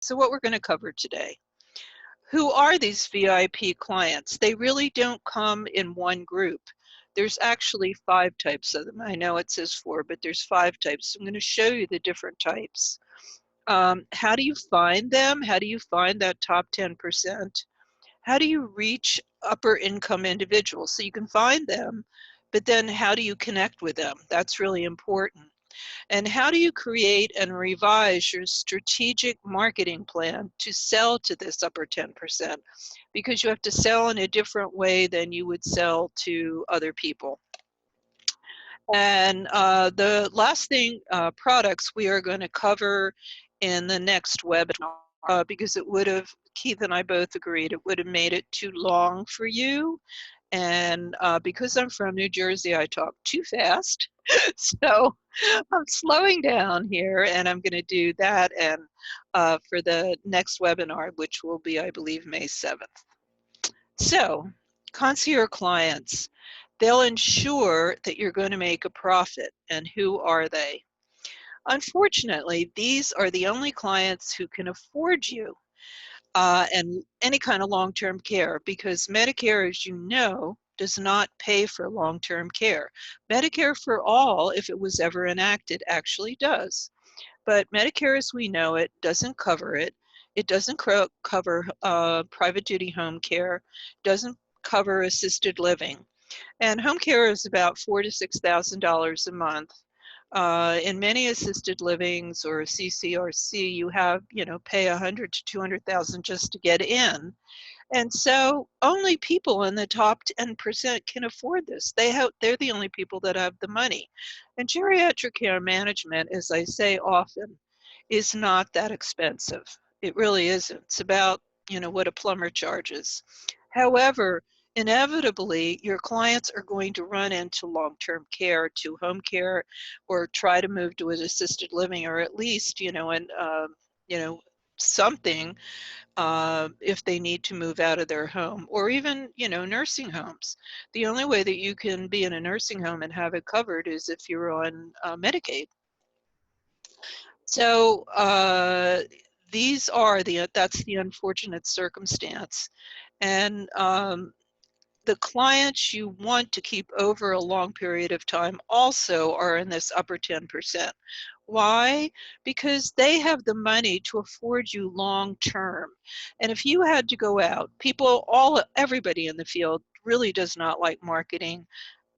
So what we're going to cover today. Who are these VIP clients? They really don't come in one group. There's actually 5 types of them. I know it says 4, but there's 5 types. So I'm going to show you the different types. How do you find them? How do you find that top 10%? How do you reach upper income individuals? So you can find them, but then how do you connect with them? That's really important. And how do you create and revise your strategic marketing plan to sell to this upper 10%? Because you have to sell in a different way than you would sell to other people. And the last thing, products, we are going to cover in the next webinar because it would have, Keith and I both agreed, it would have made it too long for you. And because I'm from New Jersey, I talk too fast. So I'm slowing down here, and I'm going to do that and for the next webinar, which will be, I believe, May 7th. So concierge clients, they'll ensure that you're going to make a profit. And who are they? Unfortunately, these are the only clients who can afford you and any kind of long-term care, because Medicare, as you know, does not pay for long-term care. Medicare for All, if it was ever enacted, actually does. But Medicare as we know it doesn't cover it. It doesn't cover private duty home care, doesn't cover assisted living. And home care is about $4,000 to $6,000 a month. In many assisted livings or CCRC, you have, pay $100,000 to $200,000 just to get in. And so only people in the top 10% can afford this. They're the only people that have the money. And geriatric care management, as I say often, is not that expensive. It really isn't. It's about, what a plumber charges. However, inevitably, your clients are going to run into long-term care, to home care, or try to move to an assisted living, or at least, something if they need to move out of their home, or even, nursing homes. The only way that you can be in a nursing home and have it covered is if you're on Medicaid. So that's the unfortunate circumstance. And the clients you want to keep over a long period of time also are in this upper 10%. Why? Because they have the money to afford you long term. And if you had to go out, everybody in the field really does not like marketing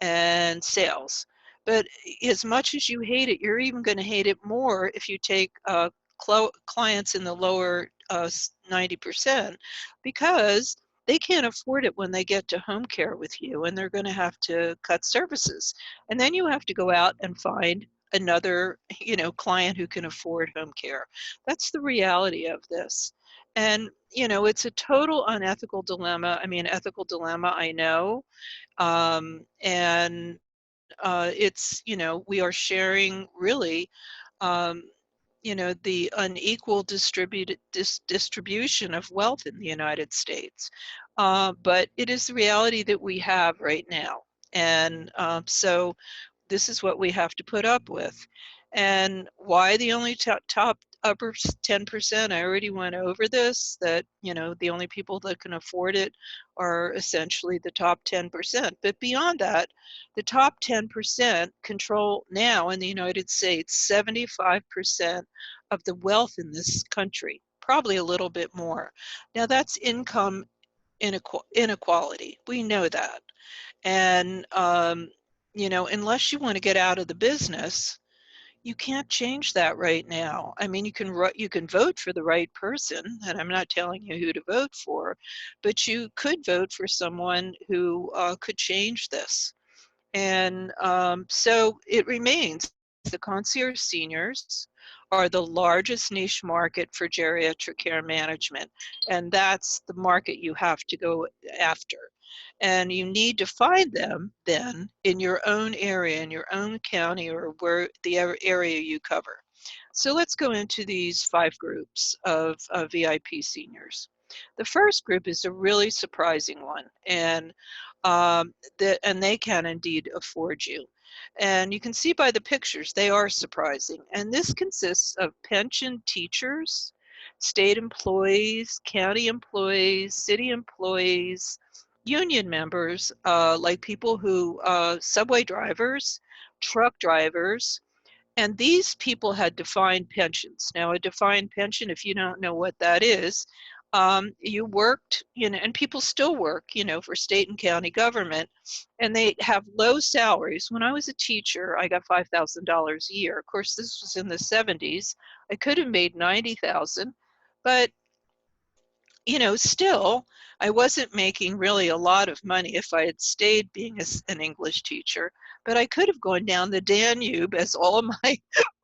and sales. But as much as you hate it, you're even going to hate it more if you take clients in the lower 90%, because they can't afford it when they get to home care with you, and they're going to have to cut services. And then you have to go out and find another, client who can afford home care. That's the reality of this. And, it's a total unethical dilemma. I mean, ethical dilemma, I know. And it's, we are sharing really, the unequal distribution of wealth in the United States. But it is the reality that we have right now. And so this is what we have to put up with. And why the only top upper 10%, I already went over this, that, the only people that can afford it are essentially the top 10%. But beyond that, the top 10% control now in the United States 75% of the wealth in this country, probably a little bit more. Now that's income inequality. We know that. And, unless you want to get out of the business, you can't change that right now. I mean, you can vote for the right person, and I'm not telling you who to vote for, but you could vote for someone who could change this. And so it remains the concierge seniors are the largest niche market for geriatric care management, and that's the market you have to go after. And you need to find them then in your own area, in your own county, or where the area you cover. So let's go into these 5 groups of VIP seniors. The first group is a really surprising one, and they can indeed afford you. And you can see by the pictures, they are surprising. And this consists of pension teachers, state employees, county employees, city employees, union members, like people who, subway drivers, truck drivers, and these people had defined pensions. Now, a defined pension, if you don't know what that is, you worked, and people still work, for state and county government, and they have low salaries. When I was a teacher, I got $5,000 a year. Of course, this was in the 70s. I could have made 90,000, but still, I wasn't making really a lot of money if I had stayed being an English teacher. But I could have gone down the Danube, as all of my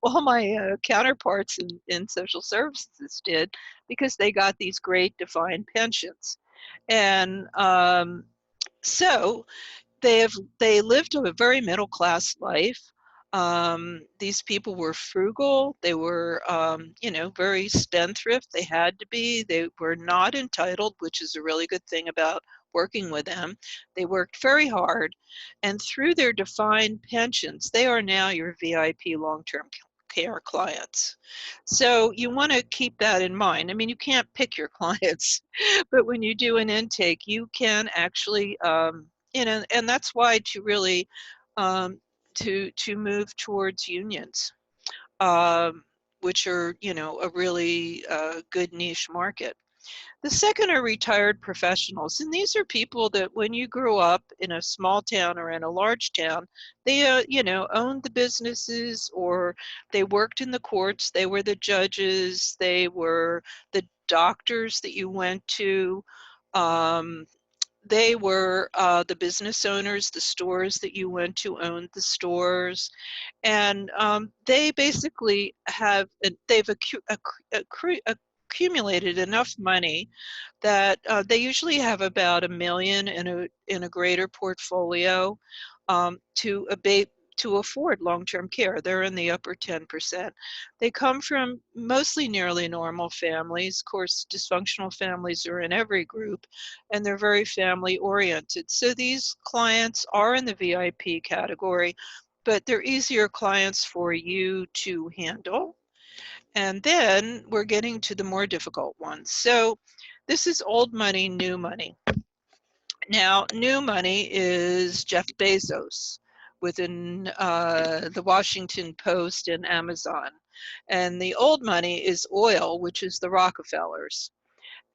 all my counterparts in social services did, because they got these great defined pensions. And so they lived a very middle class life. These people were frugal. They were, very spendthrift. They had to be. They were not entitled, which is a really good thing about working with them. They worked very hard, and through their defined pensions, they are now your VIP long-term care clients. So you want to keep that in mind. I mean, you can't pick your clients, but when you do an intake, you can actually, and that's why to really to move towards unions, which are a really good niche market. The second are retired professionals, and these are people that when you grew up in a small town or in a large town, they owned the businesses, or they worked in the courts. They were the judges. They were the doctors that you went to. Um, they were the business owners. The stores that you went to owned the stores, and they basically they've accumulated enough money that they usually have about $1 million in a greater portfolio, to afford long-term care. They're in the upper 10%. They come from mostly nearly normal families. Of course, dysfunctional families are in every group, and they're very family oriented. So these clients are in the VIP category, but they're easier clients for you to handle. And then we're getting to the more difficult ones. So this is old money, new money. Now, new money is Jeff Bezos within the Washington Post and Amazon. And the old money is oil, which is the Rockefellers.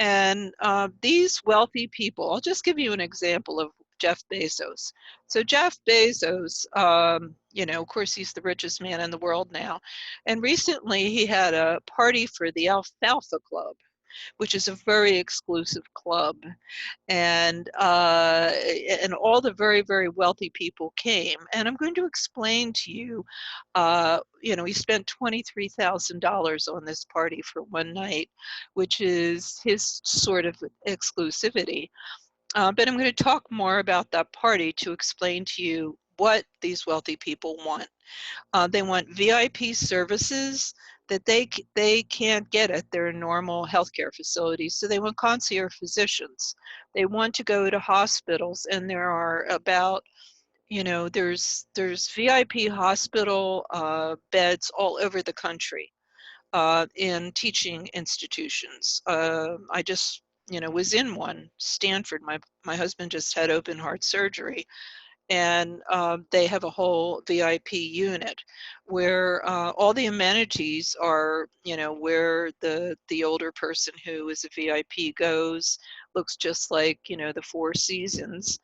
And these wealthy people, I'll just give you an example of Jeff Bezos. So Jeff Bezos, of course, he's the richest man in the world now. And recently he had a party for the Alfalfa Club, which is a very exclusive club. And all the very, very wealthy people came. And I'm going to explain to you, he spent $23,000 on this party for one night, which is his sort of exclusivity. But I'm going to talk more about that party to explain to you what these wealthy people want. They want VIP services that they can't get at their normal healthcare facilities. So they want concierge physicians. They want to go to hospitals, and there are about, there's VIP hospital beds all over the country in teaching institutions. I just was in one, Stanford. My husband just had open heart surgery, and they have a whole VIP unit where all the amenities are, where the older person who is a VIP goes. Looks just like, the Four Seasons,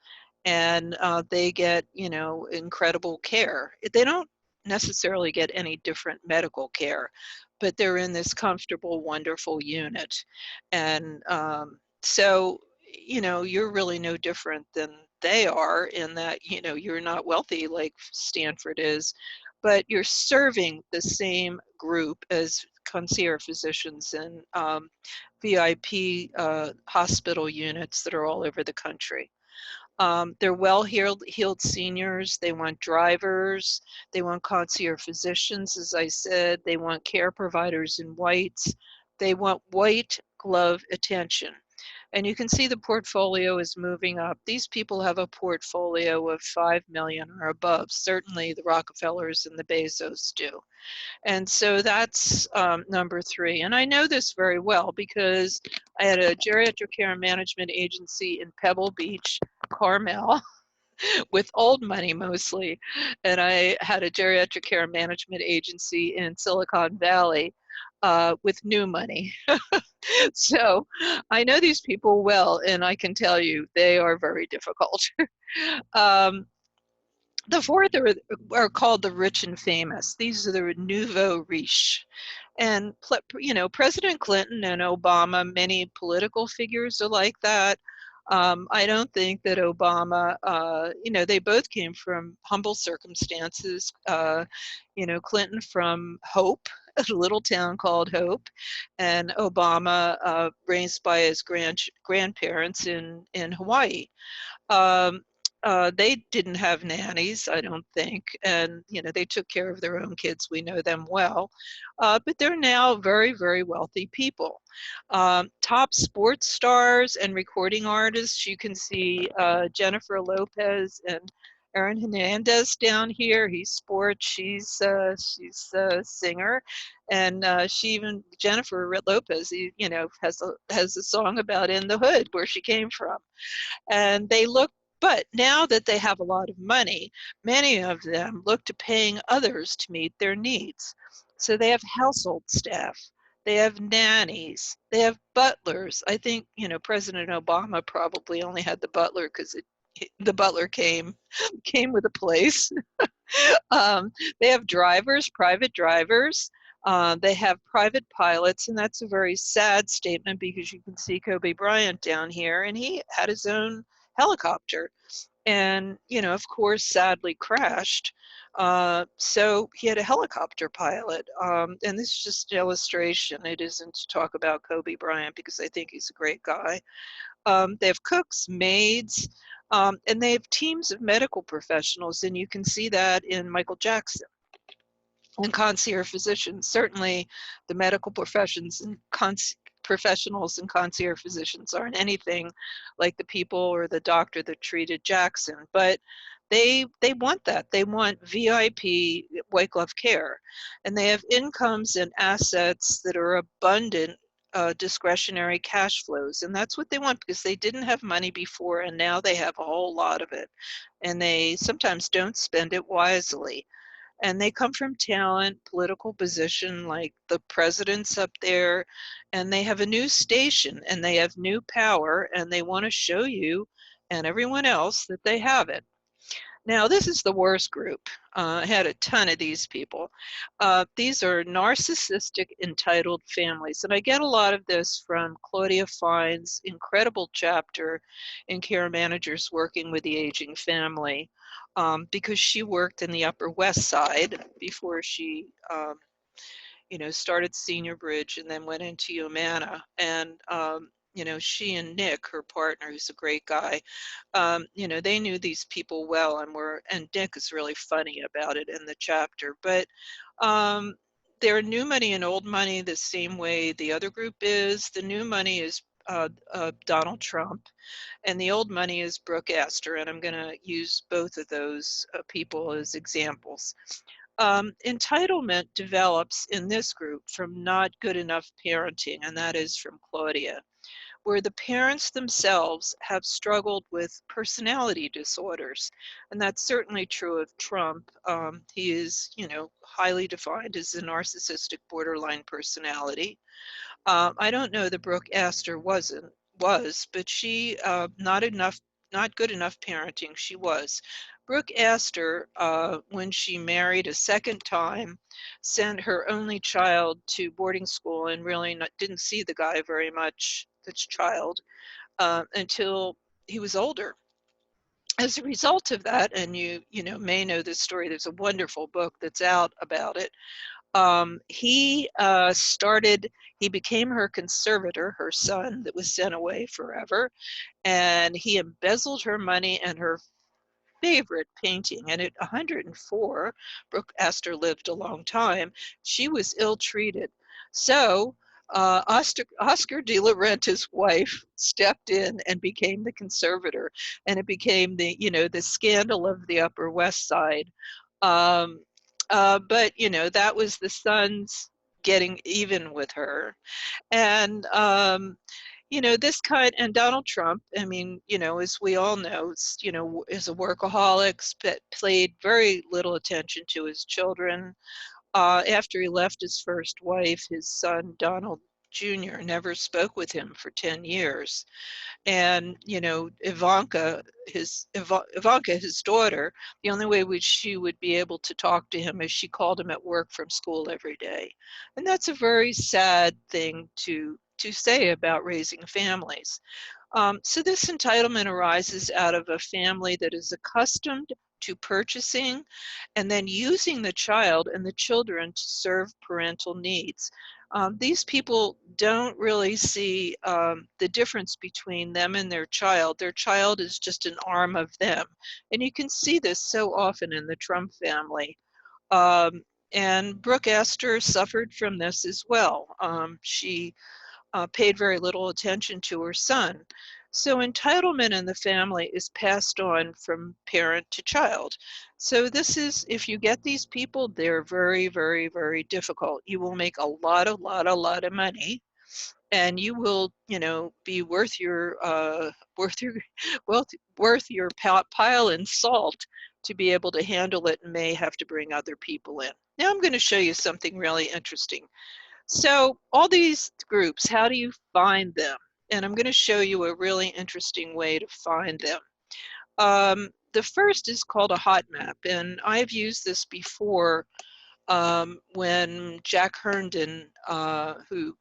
and they get, incredible care. They don't necessarily get any different medical care, but they're in this comfortable, wonderful unit. And so, you're really no different than they are, in that, you're not wealthy like Stanford is, but you're serving the same group as concierge physicians and VIP hospital units that are all over the country. They're well-heeled seniors. They want drivers. They want concierge physicians, as I said. They want care providers in whites. They want white glove attention. And you can see the portfolio is moving up. These people have a portfolio of 5 million or above. Certainly the Rockefellers and the Bezos do. And so that's number 3. And I know this very well because I had a geriatric care management agency in Pebble Beach, Carmel, with old money mostly. And I had a geriatric care management agency in Silicon Valley with new money. So I know these people well, and I can tell you they are very difficult. um, the fourth are called the rich and famous. These are the nouveau riche. And, you know, President Clinton and Obama, many political figures are like that. I don't think that Obama, you know, they both came from humble circumstances. You know, Clinton from Hope, a little town called Hope, and Obama raised by his grandparents in Hawaii. Um, they didn't have nannies, I don't think, and you know they took care of their own kids. We know them well, but they're now very, very wealthy people. Top sports stars and recording artists. You can see Jennifer Lopez and Aaron Hernandez down here. He's sports. She's a singer, and Jennifer Lopez, you know, has a song about In the Hood where she came from. And but now that they have a lot of money, many of them look to paying others to meet their needs. So they have household staff, they have nannies, they have butlers. I think, you know, President Obama probably only had the butler because the butler came with a place. They have drivers, private drivers. They have private pilots, and that's a very sad statement because you can see Kobe Bryant down here, and he had his own helicopter, and you know, of course, sadly crashed. So he had a helicopter pilot, and this is just an illustration. It isn't to talk about Kobe Bryant because I think he's a great guy. They have cooks, maids, and they have teams of medical professionals, and you can see that in Michael Jackson. And concierge physicians, certainly the medical professions and professionals and concierge physicians aren't anything like the people or the doctor that treated Jackson, but they want that. They want VIP white glove care, and they have incomes and assets that are abundant discretionary cash flows, and that's what they want because they didn't have money before and now they have a whole lot of it, and they sometimes don't spend it wisely. And they come from talent, political position, like the president's up there, and they have a new station and they have new power, and they want to show you and everyone else that they have it. Now, this is the worst group. I had a ton of these people. These are narcissistic, entitled families. And I get a lot of this from Claudia Fine's incredible chapter in Care Managers Working with the Aging Family, because she worked in the Upper West Side before she you know, started Senior Bridge and then went into Humana. And, you know, she and Nick, her partner, who's a great guy, you know, they knew these people well and Nick is really funny about it in the chapter. But they're new money and old money the same way the other group is. The new money is Donald Trump, and the old money is Brooke Astor, and I'm going to use both of those people as examples. Entitlement develops in this group from not good enough parenting, and that is from Claudia, where the parents themselves have struggled with personality disorders. And that's certainly true of Trump. He is, you know, highly defined as a narcissistic borderline personality. I don't know that Brooke Astor was, but she, not good enough parenting, she was. Brooke Astor, when she married a second time, sent her only child to boarding school and really didn't see the guy very much, this child, until he was older. As a result of that, and you may know this story, there's a wonderful book that's out about it. He became her conservator, her son that was sent away forever, and he embezzled her money and her favorite painting. And at 104, Brooke Astor lived a long time, she was ill-treated. So Oscar de la Renta's wife stepped in and became the conservator, and it became the, you know, the scandal of the Upper West Side. Um, but, you know, that was the sons getting even with her. And, you know, this kind, and Donald Trump, I mean, you know, as we all know, you know, is a workaholic, paid very little attention to his children. After he left his first wife, his son, Donald Jr., never spoke with him for 10 years. And, you know, Ivanka, his daughter, the only way which she would be able to talk to him is she called him at work from school every day. And that's a very sad thing to say about raising families. So this entitlement arises out of a family that is accustomed to purchasing and then using the child and the children to serve parental needs. These people don't really see the difference between them and their child. Their child is just an arm of them. And you can see this so often in the Trump family. And Brooke Astor suffered from this as well. She paid very little attention to her son. So entitlement in the family is passed on from parent to child. So this is, if you get these people, they're very, very, very difficult. You will make a lot of money, and you will, you know, be worth your worth your pile in salt to be able to handle it, and may have to bring other people in. Now I'm going to show you something really interesting. So all these groups, how do you find them? And I'm going to show you a really interesting way to find them. The first is called a hot map, and I've used this before when Jack Herndon, who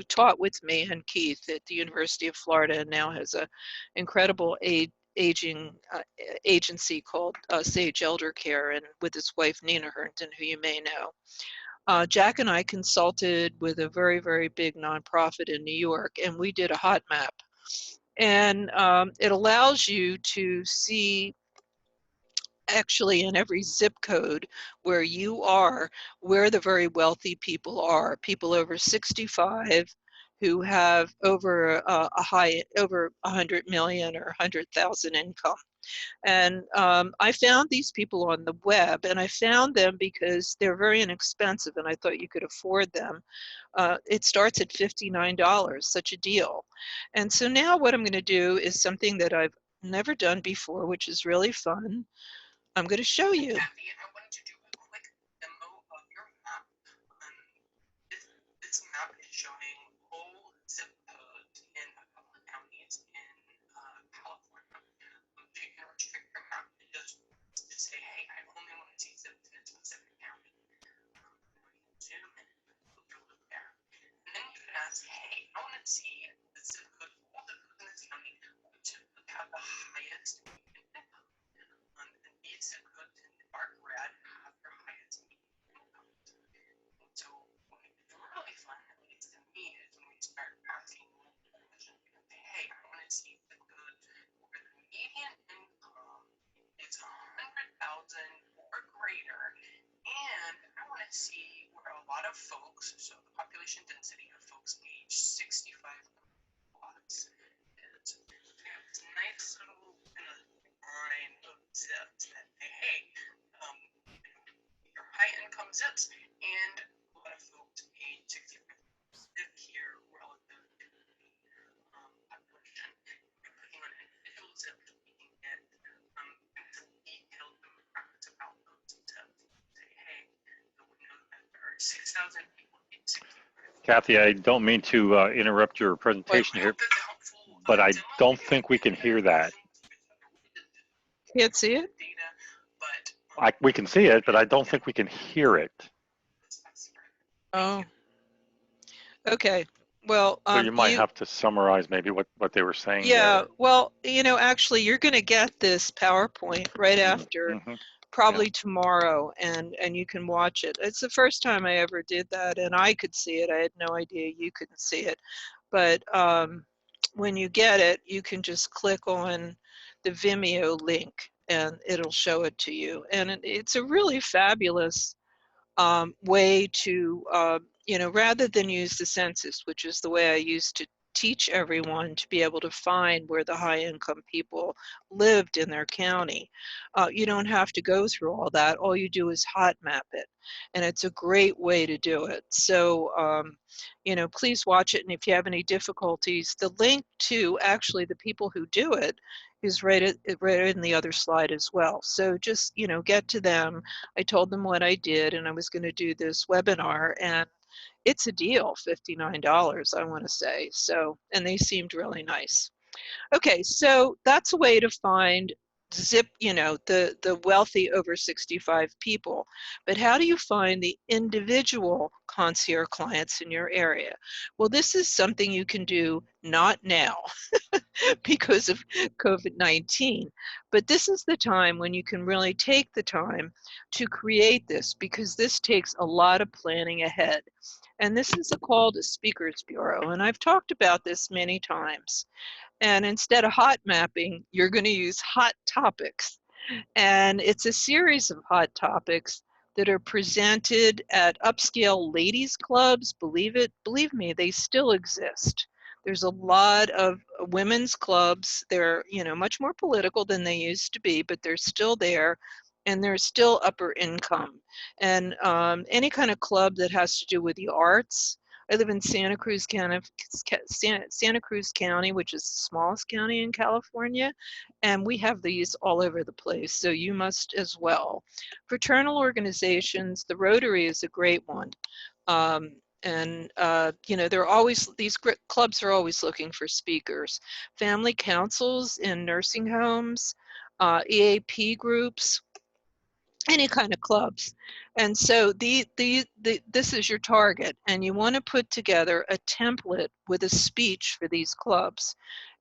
taught with me and Keith at the University of Florida and now has an incredible aging agency called Sage Elder Care, and with his wife Nina Herndon, who you may know. Jack and I consulted with a very, very big nonprofit in New York, and we did a hot map. And it allows you to see actually in every zip code where you are, where the very wealthy people are, people over 65 who have over over 100 million or 100,000 income. And I found these people on the web, and I found them because they're very inexpensive, and I thought you could afford them. It starts at $59, such a deal. And so now what I'm going to do is something that I've never done before, which is really fun. I'm going to show you. Kathy, I wanted to do a quick demo of your map. This map is showing whole zip codes in a couple of counties in California. So you can restrict your map to just say, hey, I only want to see zips in a specific county. We can zoom in and look there. And then you can ask, hey, I want to see the zip code, all the codes in this county, which have the highest median income. And these zip codes in dark red have their highest median income. So it's really fun, at least to me, is when we start asking multiple questions. We can say, hey, I want to see zip codes where the median income is 100,000 or greater, and I want to see where a lot of folks, so the population density of folks age 65 plus, is. We have this nice little kind of line of zips that say, hey, your high income zips, and a lot of folks age 65 live here relative to the population. By clicking on individual zips, we can get some detailed demographics about those zips. Say, hey, so we know that there are 6,000 people age 65. Kathy, I don't mean to interrupt your presentation here, but I don't think we can hear that. Can't see it? We can see it, but I don't think we can hear it. Oh, okay. Well, so you might have to summarize maybe what they were saying. Yeah, there. well, you know, actually, you're going to get this PowerPoint right after, probably tomorrow, and you can watch it. It's the first time I ever did that, and I could see it. I had no idea you couldn't see it. But when you get it, you can just click on the Vimeo link, and it'll show it to you. And it's a really fabulous way to, rather than use the census, which is the way I used to teach everyone to be able to find where the high-income people lived in their county. You don't have to go through all that. All you do is hot map it, and it's a great way to do it. So, please watch it, and if you have any difficulties, the link to actually the people who do it is right in the other slide as well. So just, get to them. I told them what I did, and I was going to do this webinar, and it's a deal, $59, I want to say. So, and they seemed really nice. Okay, so that's a way to find the wealthy over 65 people. But how do you find the individual concierge clients in your area? Well, this is something you can do not now because of COVID-19, but this is the time when you can really take the time to create this, because this takes a lot of planning ahead. And this is called a speakers bureau, and I've talked about this many times. And instead of hot mapping, you're going to use hot topics. And it's a series of hot topics that are presented at upscale ladies clubs. Believe me, they still exist. There's a lot of women's clubs. They're, much more political than they used to be, but they're still there, and they're still upper income. And any kind of club that has to do with the arts. I live in Santa Cruz County, which is the smallest county in California, and we have these all over the place, so you must as well. Fraternal organizations, the Rotary is a great one. They're always, these clubs are always looking for speakers. Family councils in nursing homes, EAP groups, any kind of clubs. And so this is your target, and you want to put together a template with a speech for these clubs,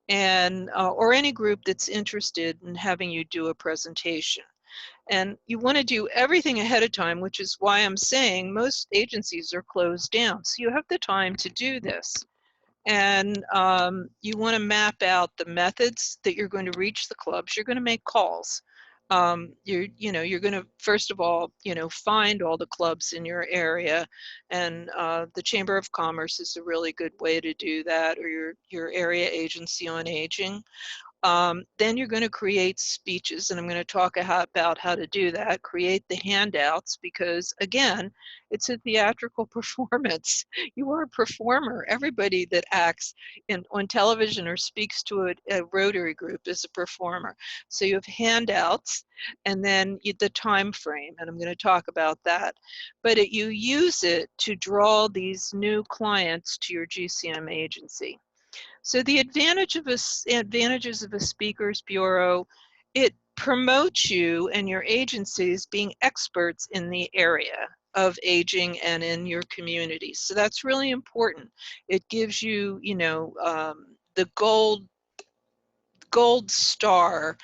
and or any group that's interested in having you do a presentation. And you want to do everything ahead of time, which is why I'm saying most agencies are closed down. So you have the time to do this. And you want to map out the methods that you're going to reach the clubs. You're going to make calls. You're going to, first of all, find all the clubs in your area, and the Chamber of Commerce is a really good way to do that, or your area agency on aging. Then you're going to create speeches, and I'm going to talk about how to do that. Create the handouts, because again, it's a theatrical performance. You are a performer. Everybody that acts on television or speaks to a Rotary group is a performer. So you have handouts, and then the time frame, and I'm going to talk about that. But you use it to draw these new clients to your GCM agency. So the advantages of a speakers bureau, it promotes you and your agencies being experts in the area of aging and in your community. So that's really important. It gives you, the gold star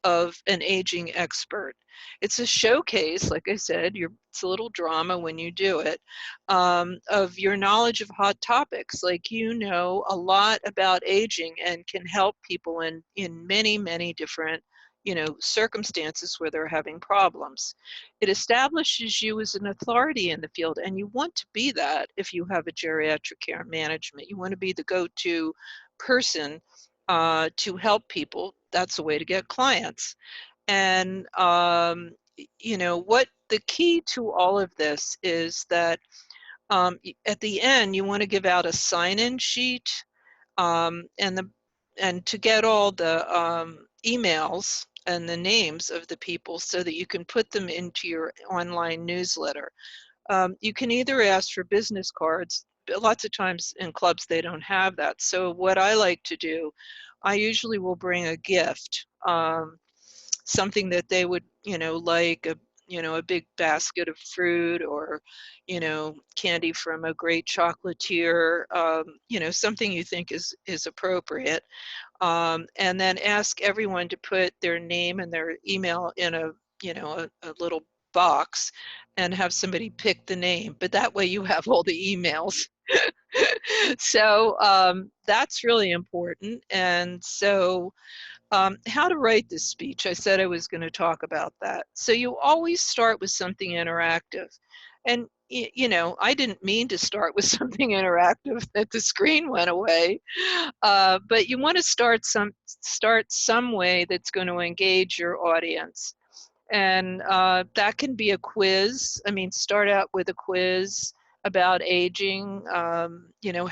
of an aging expert. It's a showcase, like I said, it's a little drama when you do it, of your knowledge of hot topics. Like, you know a lot about aging and can help people in many, many different circumstances where they're having problems. It establishes you as an authority in the field, and you want to be that if you have a geriatric care management. You want to be the go-to person to help people. That's a way to get clients. And what the key to all of this is that at the end you want to give out a sign-in sheet, and to get all the emails and the names of the people so that you can put them into your online newsletter. You can either ask for business cards. Lots of times in clubs they don't have that. So what I like to do, I usually will bring a gift, something that they would like, a big basket of fruit, or candy from a great chocolatier, something you think is appropriate, and then ask everyone to put their name and their email in a little box, and have somebody pick the name, but that way you have all the emails. So that's really important. And so how to write this speech, I said I was going to talk about that. So you always start with something interactive. And you know, I didn't mean to start with something interactive that the screen went away, but you want to start some way that's going to engage your audience. And that can be a quiz. I mean, start out with a quiz about aging. You know,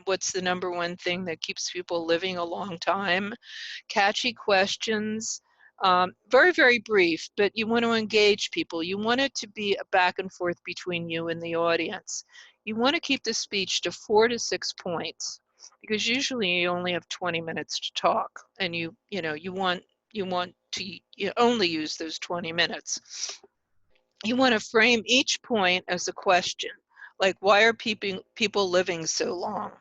what's the number one thing that keeps people living a long time? Catchy questions. Very, very brief, but you want to engage people. You want it to be a back and forth between you and the audience. You want to keep the speech to 4 to 6 points, because usually you only have 20 minutes to talk, and you want to only use those 20 minutes. You want to frame each point as a question, like, why are people living so long?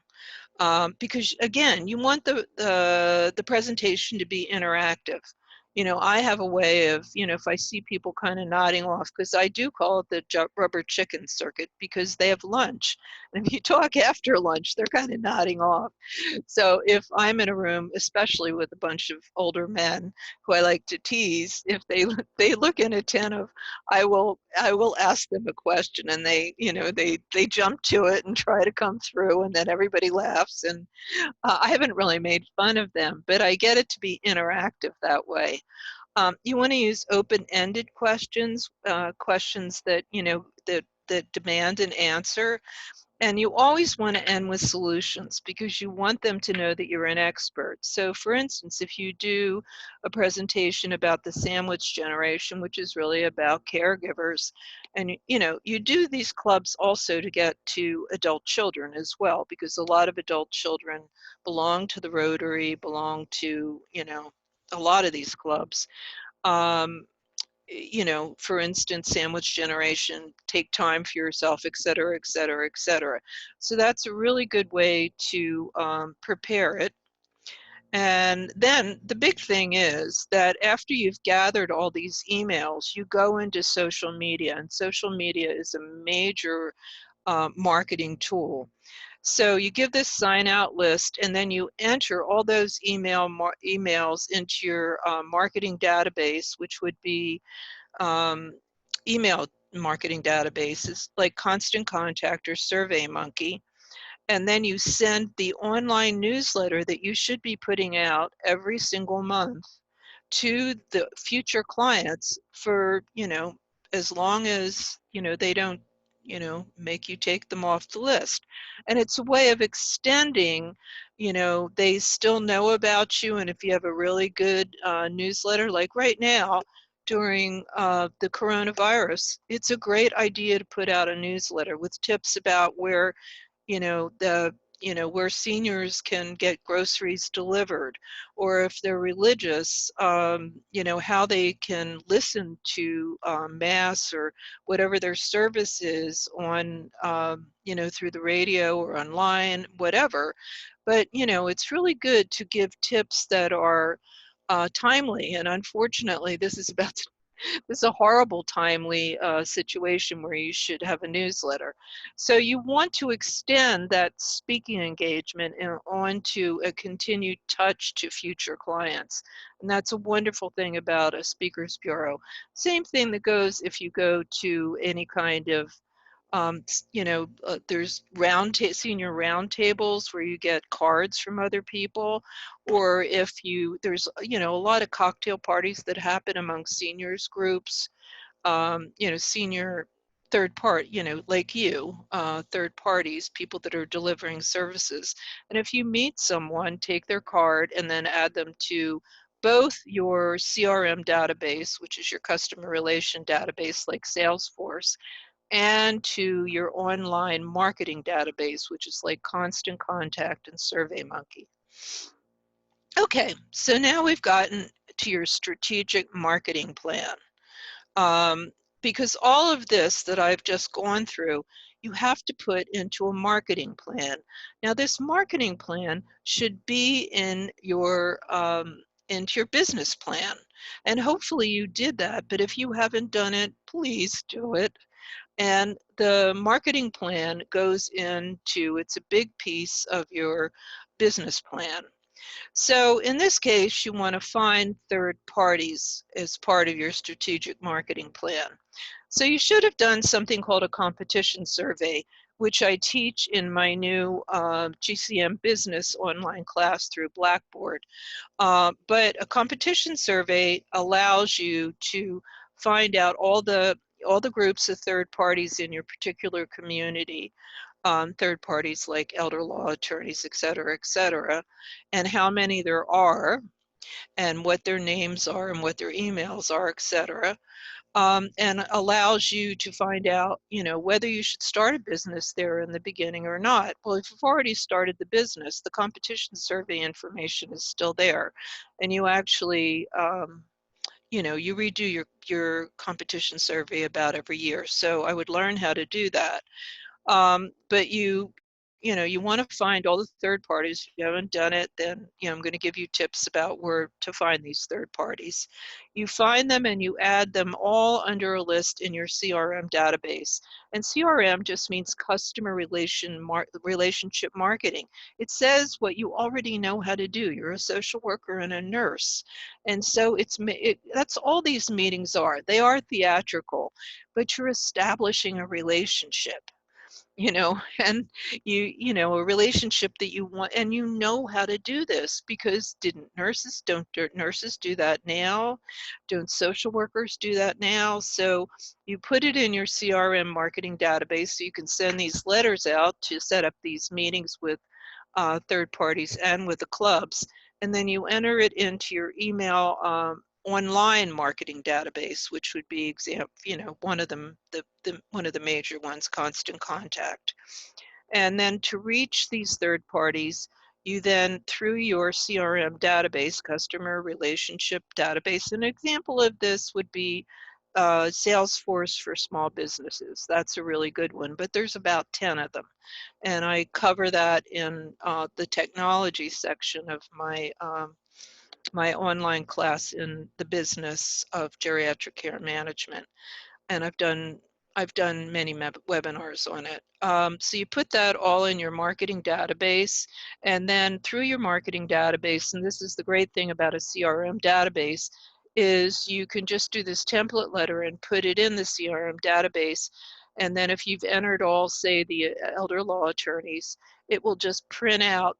Because again, you want the presentation to be interactive. You know, I have a way of, you know, if I see people kind of nodding off, because I do call it the rubber chicken circuit, because they have lunch. And if you talk after lunch, they're kind of nodding off. So if I'm in a room, especially with a bunch of older men who I like to tease, if they look inattentive, I will ask them a question, and they, you know, they jump to it and try to come through, and then everybody laughs. And I haven't really made fun of them, but I get it to be interactive that way. You want to use open-ended questions, questions that, you know, that demand an answer. And you always want to end with solutions, because you want them to know that you're an expert. So for instance, if you do a presentation about the sandwich generation, which is really about caregivers, and you know, you do these clubs also to get to adult children as well, because a lot of adult children belong to the Rotary, belong to, you know, a lot of these clubs. You know, for instance, sandwich generation, take time for yourself, et cetera, et cetera, et cetera. So that's a really good way to prepare it. And then the big thing is that after you've gathered all these emails, you go into social media, and social media is a major marketing tool. So you give this sign out list, and then you enter all those emails into your marketing database, which would be email marketing databases like Constant Contact or SurveyMonkey. And then you send the online newsletter that you should be putting out every single month to the future clients for, you know, as long as, you know, they don't, you know, make you take them off the list. And it's a way of extending, you know, they still know about you. And if you have a really good newsletter, like right now during the coronavirus, it's a great idea to put out a newsletter with tips about where, you know, where seniors can get groceries delivered, or if they're religious, you know, how they can listen to mass or whatever their service is on, you know, through the radio or online, whatever. But, you know, it's really good to give tips that are timely. And unfortunately, this is a horrible timely situation where you should have a newsletter. So you want to extend that speaking engagement onto a continued touch to future clients. And that's a wonderful thing about a speakers bureau. Same thing that goes if you go to any kind of you know, there's senior roundtables where you get cards from other people, or if there's, you know, a lot of cocktail parties that happen among seniors groups, you know, senior third part, you know, like you, third parties, people that are delivering services. And if you meet someone, take their card and then add them to both your CRM database, which is your customer relation database like Salesforce, and to your online marketing database, which is like Constant Contact and SurveyMonkey. Okay, so now we've gotten to your strategic marketing plan. Because all of this that I've just gone through, you have to put into a marketing plan. Now, this marketing plan should be into your business plan. And hopefully you did that, but if you haven't done it, please do it. And the marketing plan goes into, it's a big piece of your business plan. So in this case, you want to find third parties as part of your strategic marketing plan. So you should have done something called a competition survey, which I teach in my new GCM business online class through Blackboard. But a competition survey allows you to find out all the groups of third parties in your particular community, third parties like elder law attorneys, et cetera, and how many there are, and what their names are, and what their emails are, et cetera. And allows you to find out, whether you should start a business there in the beginning or not. Well, if you've already started the business, the competition survey information is still there, and you actually, you redo your competition survey about every year. So I would learn how to do that. But you want to find all the third parties. If you haven't done it, then I'm going to give you tips about where to find these third parties. You find them and you add them all under a list in your CRM database. And CRM just means customer relationship marketing. It says what you already know how to do. You're a social worker and a nurse, and so that's all these meetings are. They are theatrical, but you're establishing a relationship. And a relationship that you want, and how to do this, because don't nurses do that now? Don't social workers do that now? So you put it in your CRM marketing database so you can send these letters out to set up these meetings with third parties and with the clubs, and then you enter it into your email online marketing database, which would be one of them, one of the major ones, Constant Contact. And then to reach these third parties, you then, through your CRM database, customer relationship database, an example of this would be Salesforce for small businesses. That's a really good one, but there's about 10 of them. And I cover that in the technology section of my my online class in the business of geriatric care management. And I've done many webinars on it. So you put that all in your marketing database, and then through your marketing database, and this is the great thing about a CRM database, is you can just do this template letter and put it in the CRM database. And then if you've entered all, say, the elder law attorneys, it will just print out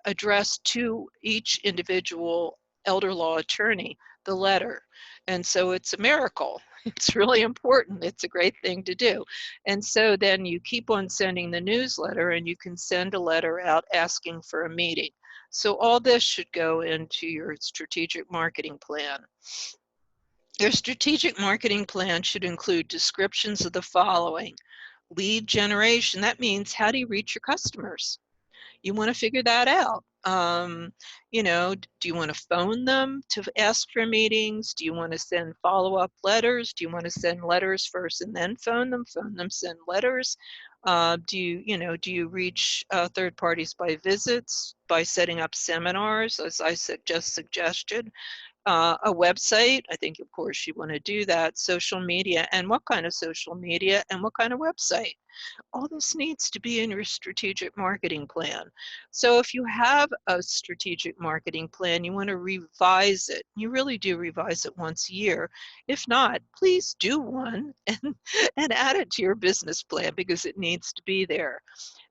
addressed to each individual elder law attorney the letter. And so it's a miracle. It's really important. It's a great thing to do. And so then you keep on sending the newsletter, and you can send a letter out asking for a meeting. So all this should go into your strategic marketing plan. Your strategic marketing plan should include descriptions of the following. Lead generation. That means, how do you reach your customers? You want to figure that out. Do you want to phone them to ask for meetings? Do you want to send follow-up letters? Do you want to send letters first and then phone them, send letters? Do you reach third parties by visits, by setting up seminars, as I just suggested? A website, I think of course you want to do that. Social media, and what kind of social media, and what kind of website? All this needs to be in your strategic marketing plan. So if you have a strategic marketing plan, you want to revise it. You really do revise it once a year. If not, please do one and add it to your business plan, because it needs to be there.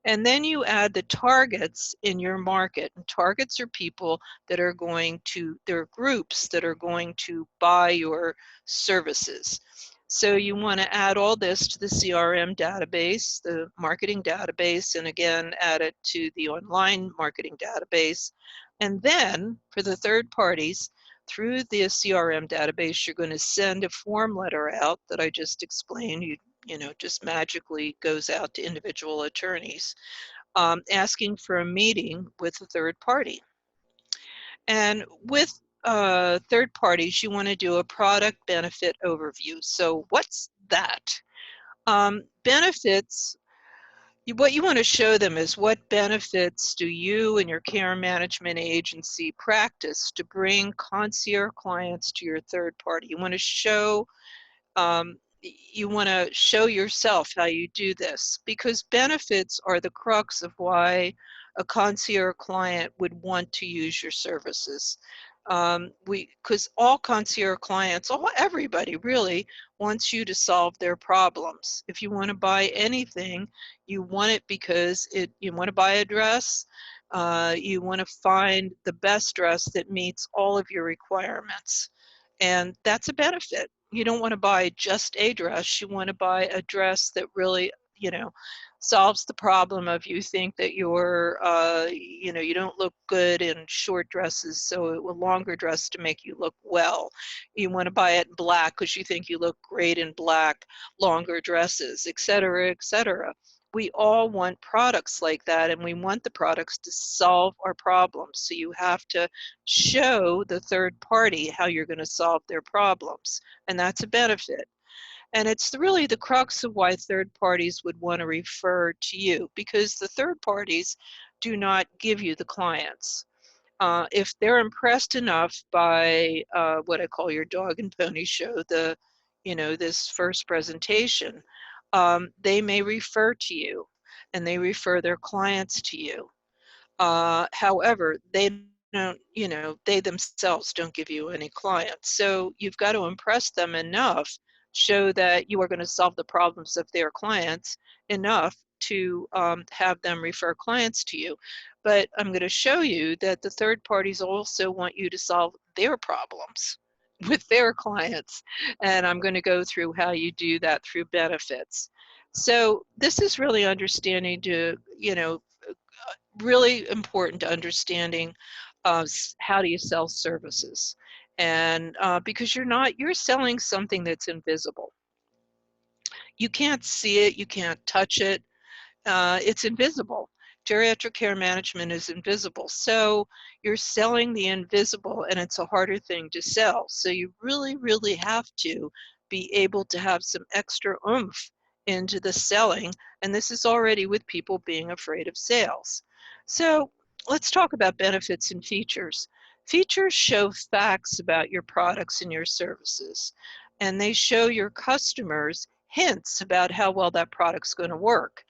And then you add the targets in your market. And targets are people that are they're groups that are going to buy your services. So you want to add all this to the CRM database, the marketing database, and again, add it to the online marketing database. And then for the third parties, through the CRM database, you're going to send a form letter out that I just explained. Just magically goes out to individual attorneys, asking for a meeting with a third party. And with third parties, you want to do a product benefit overview. So what's that? Benefits, what you want to show them is, what benefits do you and your care management agency practice to bring concierge clients to your third party? You want to show yourself how you do this, because benefits are the crux of why a concierge client would want to use your services. Because all concierge clients, everybody really wants you to solve their problems. If you want to buy anything, you want it because you want to buy a dress, you want to find the best dress that meets all of your requirements. And that's a benefit. You don't want to buy just a dress. You want to buy a dress that really, solves the problem of you think that you're, you don't look good in short dresses, so a longer dress to make you look well. You want to buy it in black because you think you look great in black, longer dresses, et cetera, et cetera. We all want products like that, and we want the products to solve our problems. So you have to show the third party how you're going to solve their problems, and that's a benefit. And it's really the crux of why third parties would want to refer to you, because the third parties do not give you the clients. If they're impressed enough by what I call your dog and pony show, this first presentation, they may refer to you, and they refer their clients to you. However, they don't, they themselves don't give you any clients. So you've got to impress them enough, show that you are going to solve the problems of their clients enough to have them refer clients to you. But I'm going to show you that the third parties also want you to solve their problems with their clients. And I'm going to go through how you do that through benefits. So this is really understanding really important to understanding how do you sell services. And because you're selling something that's invisible. You can't see it, you can't touch it, it's invisible. Geriatric care management is invisible. So you're selling the invisible, and it's a harder thing to sell. So you really, really have to be able to have some extra oomph into the selling. And this is already with people being afraid of sales. So let's talk about benefits and features. Features show facts about your products and your services, and they show your customers hints about how well that product's going to work.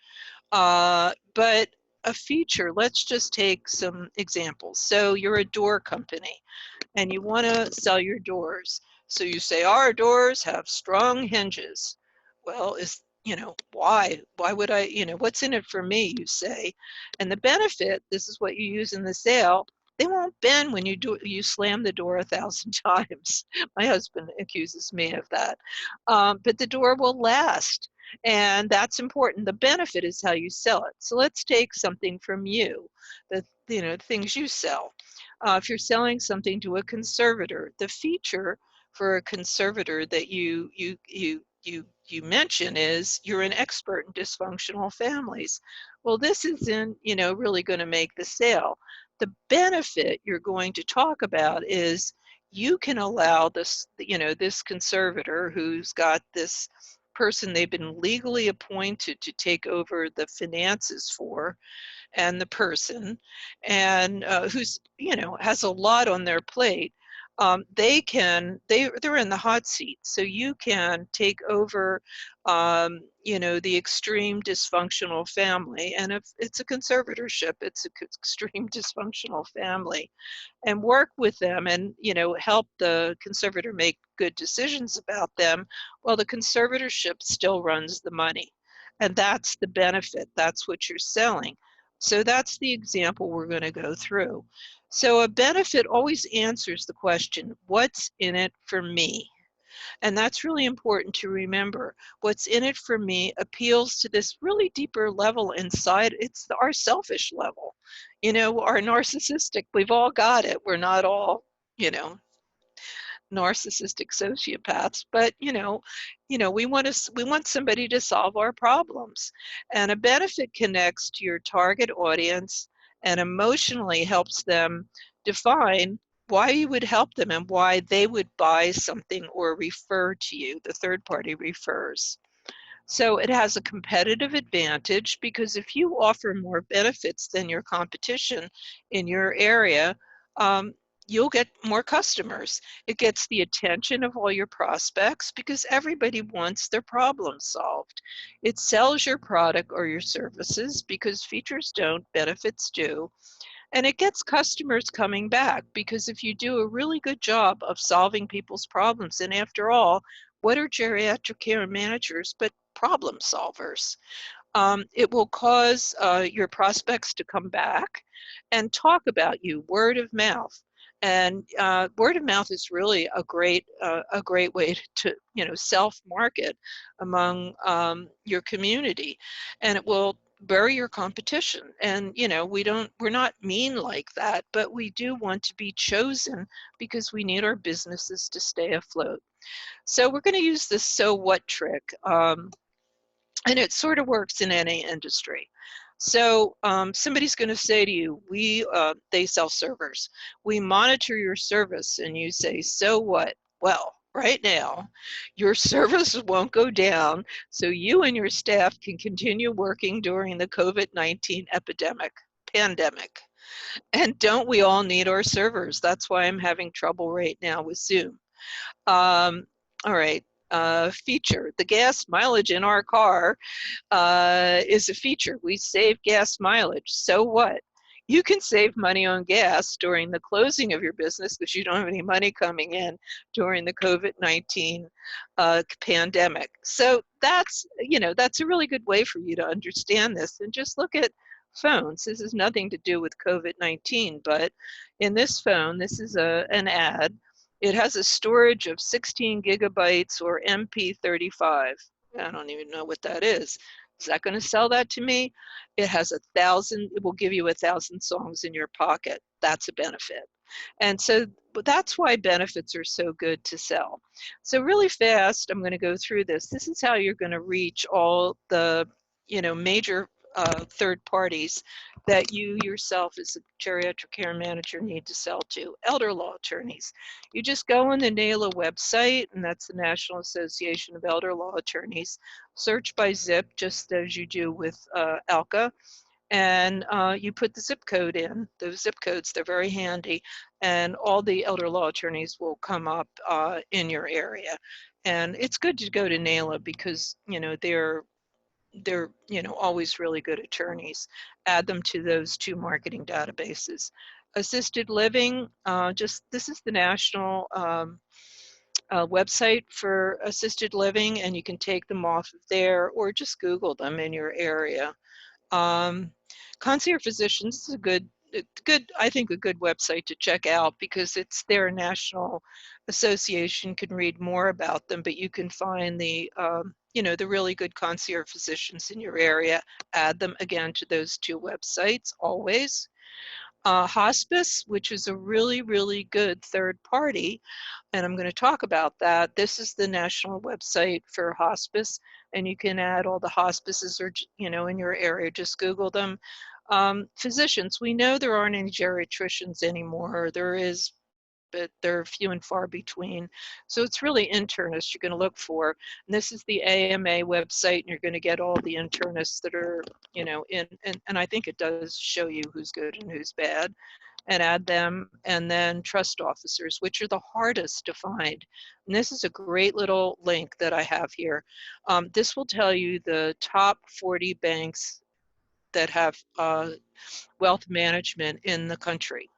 But a feature, let's just take some examples. So you're a door company and you want to sell your doors. So you say, our doors have strong hinges. Well, why? Why would I, what's in it for me, you say. And the benefit, this is what you use in the sale, they won't bend when you slam the door 1,000 times. My husband accuses me of that. But the door will last. And that's important. The benefit is how you sell it. So let's take something from you, the things you sell. If you're selling something to a conservator, the feature for a conservator that you mention is you're an expert in dysfunctional families. Well, this isn't, really going to make the sale. The benefit you're going to talk about is you can allow this, this conservator who's got this person they've been legally appointed to take over the finances for, and the person, and who's has a lot on their plate. They're in the hot seat, so you can take over the extreme dysfunctional family. And if it's a conservatorship, it's an extreme dysfunctional family, and work with them and help the conservator make good decisions about them while the conservatorship still runs the money. And that's the benefit. That's what you're selling. So that's the example we're going to go through. So a benefit always answers the question, what's in it for me? And that's really important to remember. What's in it for me appeals to this really deeper level inside. It's our selfish level, our narcissistic. We've all got it. We're not all, narcissistic sociopaths, but we want somebody to solve our problems. And a benefit connects to your target audience and emotionally helps them define why you would help them and why they would buy something or refer to you. The third party refers. So it has a competitive advantage because if you offer more benefits than your competition in your area, you'll get more customers. It gets the attention of all your prospects because everybody wants their problem solved. It sells your product or your services because features don't, benefits do. And it gets customers coming back, because if you do a really good job of solving people's problems, and after all, what are geriatric care managers but problem solvers? It will cause your prospects to come back and talk about you, word of mouth. And word of mouth is really a great way to self-market among your community, and it will bury your competition. And we're not mean like that, but we do want to be chosen because we need our businesses to stay afloat. So we're going to use this so what trick. And it sort of works in any industry. So somebody's going to say to you, they sell servers. We monitor your service, and you say, so what? Well, right now, your service won't go down, so you and your staff can continue working during the COVID-19 pandemic. And don't we all need our servers? That's why I'm having trouble right now with Zoom. All right. Feature, the gas mileage in our car is a feature. We save gas mileage. So what? You can save money on gas during the closing of your business because you don't have any money coming in during the COVID-19 pandemic. So that's a really good way for you to understand this. And just look at phones. This has nothing to do with COVID-19, but in this phone, this is an ad. It has a storage of 16 gigabytes or MP35. I don't even know what that is. Is that going to sell that to me? It has 1,000, it will give you 1,000 songs in your pocket. That's a benefit. And so that's why benefits are so good to sell. So really fast, I'm going to go through this. This is how you're going to reach all the major third parties that you yourself as a geriatric care manager need to sell to. Elder law attorneys. You just go on the NALA website, and that's the National Association of Elder Law Attorneys. Search by zip, just as you do with ALCA, and you put the zip code in. Those zip codes, they're very handy, and all the elder law attorneys will come up in your area. And it's good to go to NALA because they're always really good attorneys. Add them to those two marketing databases. Assisted living, this is the national website for assisted living, and you can take them off of there or just Google them in your area. Concierge Physicians is I think a good website to check out because it's their national association. Can read more about them, but you can find the the really good concierge physicians in your area. Add them again to those two websites always. Hospice, which is a really, really good third party, and I'm going to talk about that. This is the national website for hospice, and you can add all the hospices or in your area. Just Google them. Physicians, we know there aren't any geriatricians anymore. There is, but they're few and far between. So it's really internists you're going to look for. And this is the AMA website, and you're going to get all the internists that are, and I think it does show you who's good and who's bad, and add them. And then trust officers, which are the hardest to find. And this is a great little link that I have here. This will tell you the top 40 banks that have wealth management in the country.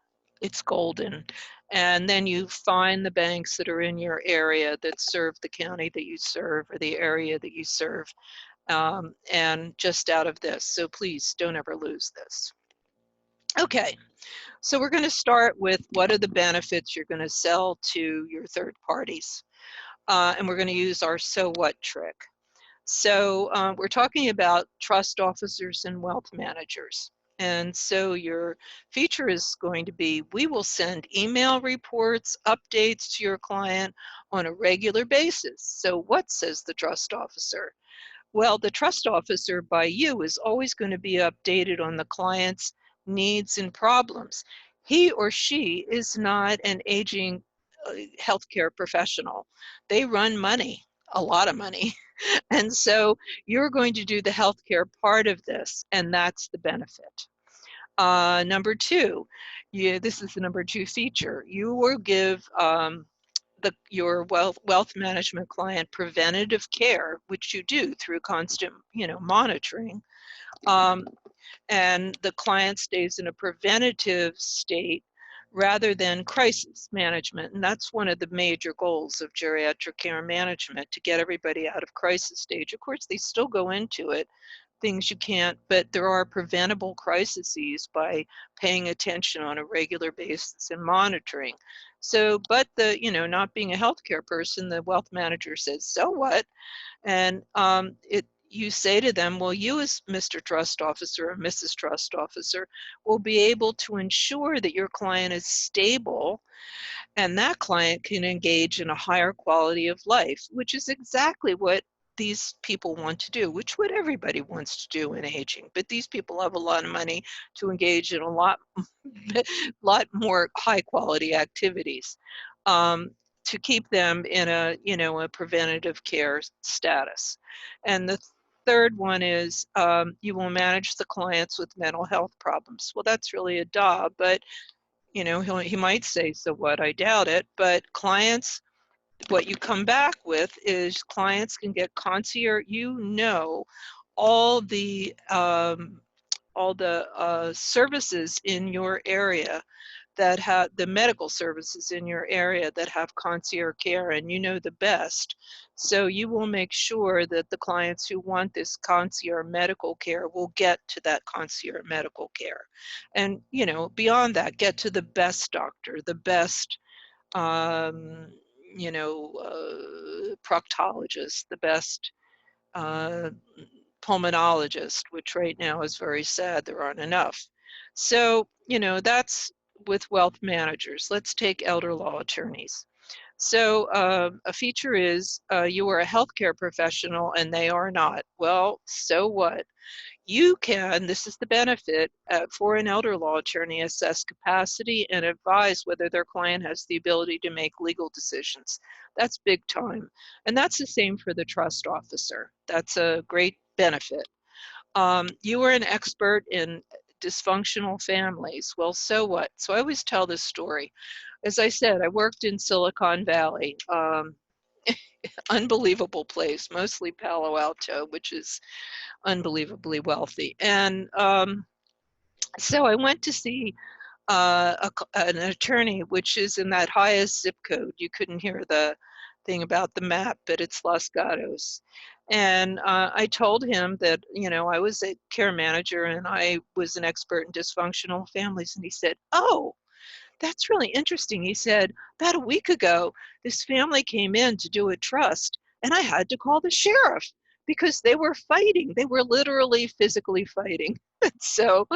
It's golden. And then you find the banks that are in your area that serve the county that you serve or the area that you serve, and just out of this. So please don't ever lose this. Okay, so we're going to start with what are the benefits you're going to sell to your third parties. And we're going to use our so what trick. So we're talking about trust officers and wealth managers. And so your feature is going to be, we will send email reports, updates to your client on a regular basis. So what says the trust officer? Well, the trust officer by you is always going to be updated on the client's needs and problems. He or she is not an aging healthcare professional. They run money, a lot of money. And so you're going to do the healthcare part of this, and that's the benefit. Number two, this is the number two feature. You will give your wealth management client preventative care, which you do through constant, monitoring. And the client stays in a preventative state rather than crisis management. And that's one of the major goals of geriatric care management, to get everybody out of crisis stage. Of course, they still go into it, things you can't, but there are preventable crises by paying attention on a regular basis and monitoring. So, but the, not being a healthcare person, the wealth manager says, so what? And you say to them, well, you as Mr. Trust Officer or Mrs. Trust Officer will be able to ensure that your client is stable and that client can engage in a higher quality of life, which is exactly what these people want to do, which what everybody wants to do in aging. But these people have a lot of money to engage in a lot more high quality activities. To keep them in a preventative care status. And the third one is you will manage the clients with mental health problems. Well, that's really a duh, but he might say, so what? I doubt it. But clients, what you come back with is clients can get concierge, all the services in your area that have the medical services in your area that have concierge care, and the best. So you will make sure that the clients who want this concierge medical care will get to that concierge medical care. And, beyond that, get to the best doctor, the best, proctologist, the best pulmonologist, which right now is very sad, there aren't enough. So, that's with wealth managers. Let's take elder law attorneys. So a feature is you are a healthcare professional and they are not. Well, so what? You can, this is the benefit, for an elder law attorney, assess capacity and advise whether their client has the ability to make legal decisions. That's big time. And that's the same for the trust officer. That's a great benefit. You are an expert in dysfunctional families. Well, so what? So I always tell this story. As I said, I worked in Silicon Valley. Unbelievable place, mostly Palo Alto, which is unbelievably wealthy. And so I went to see an attorney, which is in that highest zip code. You couldn't hear the thing about the map, but it's Los Gatos. And I told him that, I was a care manager and I was an expert in dysfunctional families. And he said, oh, that's really interesting. He said, about a week ago, this family came in to do a trust and I had to call the sheriff because they were fighting. They were literally physically fighting. So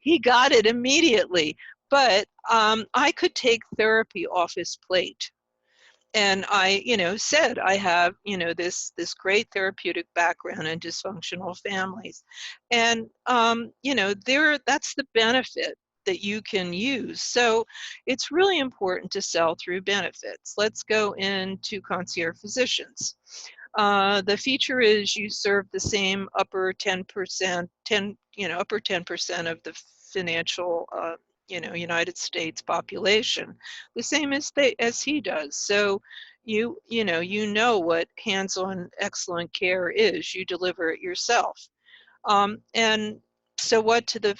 he got it immediately. But I could take therapy off his plate. And I, said I have, this great therapeutic background in dysfunctional families. And, that's the benefit that you can use. So it's really important to sell through benefits. Let's go into Concierge Physicians. The feature is you serve the same upper 10%, upper 10% of the financial, United States population, the same as he does. So you know what hands-on excellent care is. You deliver it yourself. And so what to the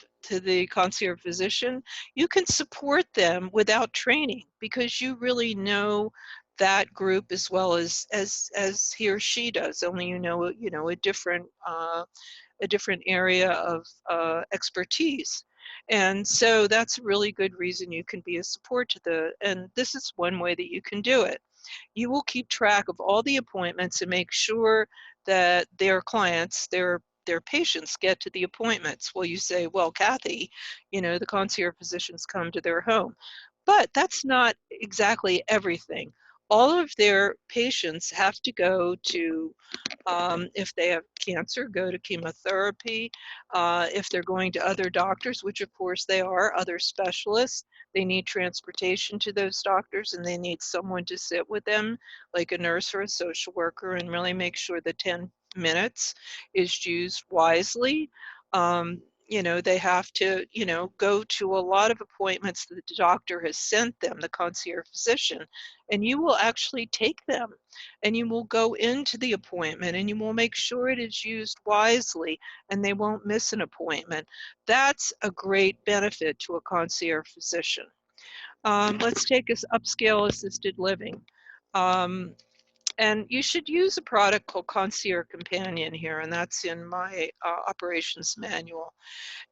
concierge physician? You can support them without training because you really know that group as well as he or she does. Only a different area of expertise. And so that's a really good reason you can be a support to and this is one way that you can do it. You will keep track of all the appointments and make sure that their clients, their patients get to the appointments. Well, you say, well, Cathy, the concierge physicians come to their home. But that's not exactly everything. All of their patients have to go to, if they have cancer, go to chemotherapy. If they're going to other doctors, which of course they are, other specialists, they need transportation to those doctors and they need someone to sit with them, like a nurse or a social worker, and really make sure the 10 minutes is used wisely. they have to, go to a lot of appointments that the doctor has sent them, the concierge physician, and you will actually take them and you will go into the appointment and you will make sure it is used wisely and they won't miss an appointment. That's a great benefit to a concierge physician. Let's take us upscale assisted living. And you should use a product called Concierge Companion here, and that's in my operations manual.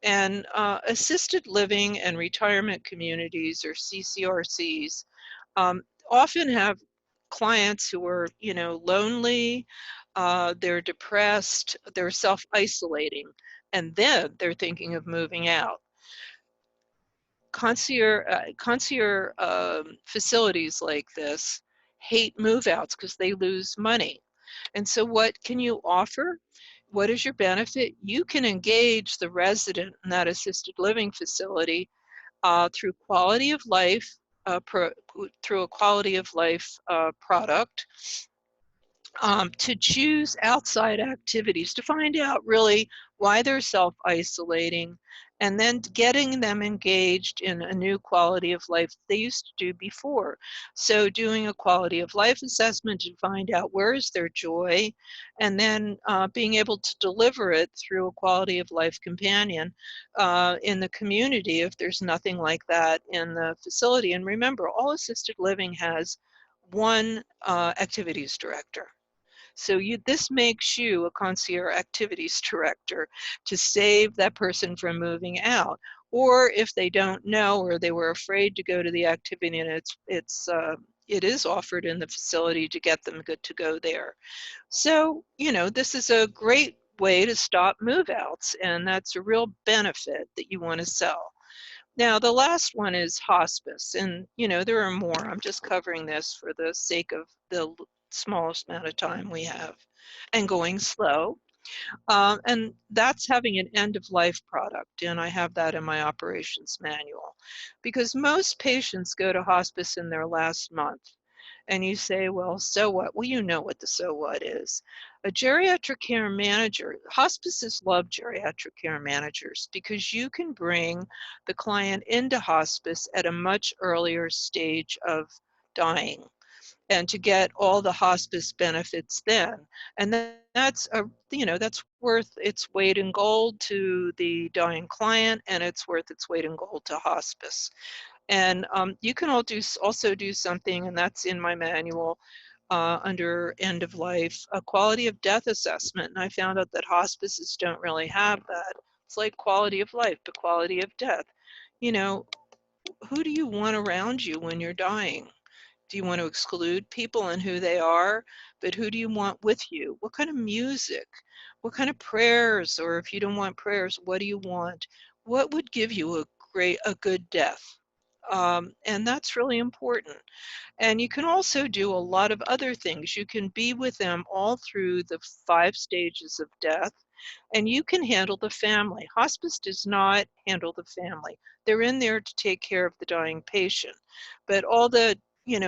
And assisted living and retirement communities, or CCRCs, often have clients who are, lonely, they're depressed, they're self-isolating, and then they're thinking of moving out. Concierge facilities like this hate move-outs because they lose money. And so what can you offer? What is your benefit? You can engage the resident in that assisted living facility through quality of life, through a quality of life product, to choose outside activities, to find out really why they're self-isolating, and then getting them engaged in a new quality of life they used to do before. So doing a quality of life assessment to find out where is their joy, and then being able to deliver it through a quality of life companion in the community if there's nothing like that in the facility. And remember, all assisted living has one activities director. So this makes you a concierge activities director to save that person from moving out. Or if they don't know, or they were afraid to go to the activity, and it is offered in the facility to get them good to go there. So, this is a great way to stop move outs, and that's a real benefit that you want to sell. Now, the last one is hospice, and there are more. I'm just covering this for the sake of the smallest amount of time we have and going slow. And that's having an end-of-life product, and I have that in my operations manual. Because most patients go to hospice in their last month. And you say, well, so what? Well, you know what the so what is. A geriatric care manager, hospices love geriatric care managers because you can bring the client into hospice at a much earlier stage of dying, and to get all the hospice benefits then. And that's worth its weight in gold to the dying client, and it's worth its weight in gold to hospice. And you can also do something, and that's in my manual under end of life, a quality of death assessment. And I found out that hospices don't really have that. It's like quality of life, but quality of death. Who do you want around you when you're dying? Do you want to exclude people and who they are? But who do you want with you? What kind of music? What kind of prayers? Or if you don't want prayers, what do you want? What would give you a good death? And that's really important. And you can also do a lot of other things. You can be with them all through the 5 stages of death, and you can handle the family. Hospice does not handle the family. They're in there to take care of the dying patient. But all the,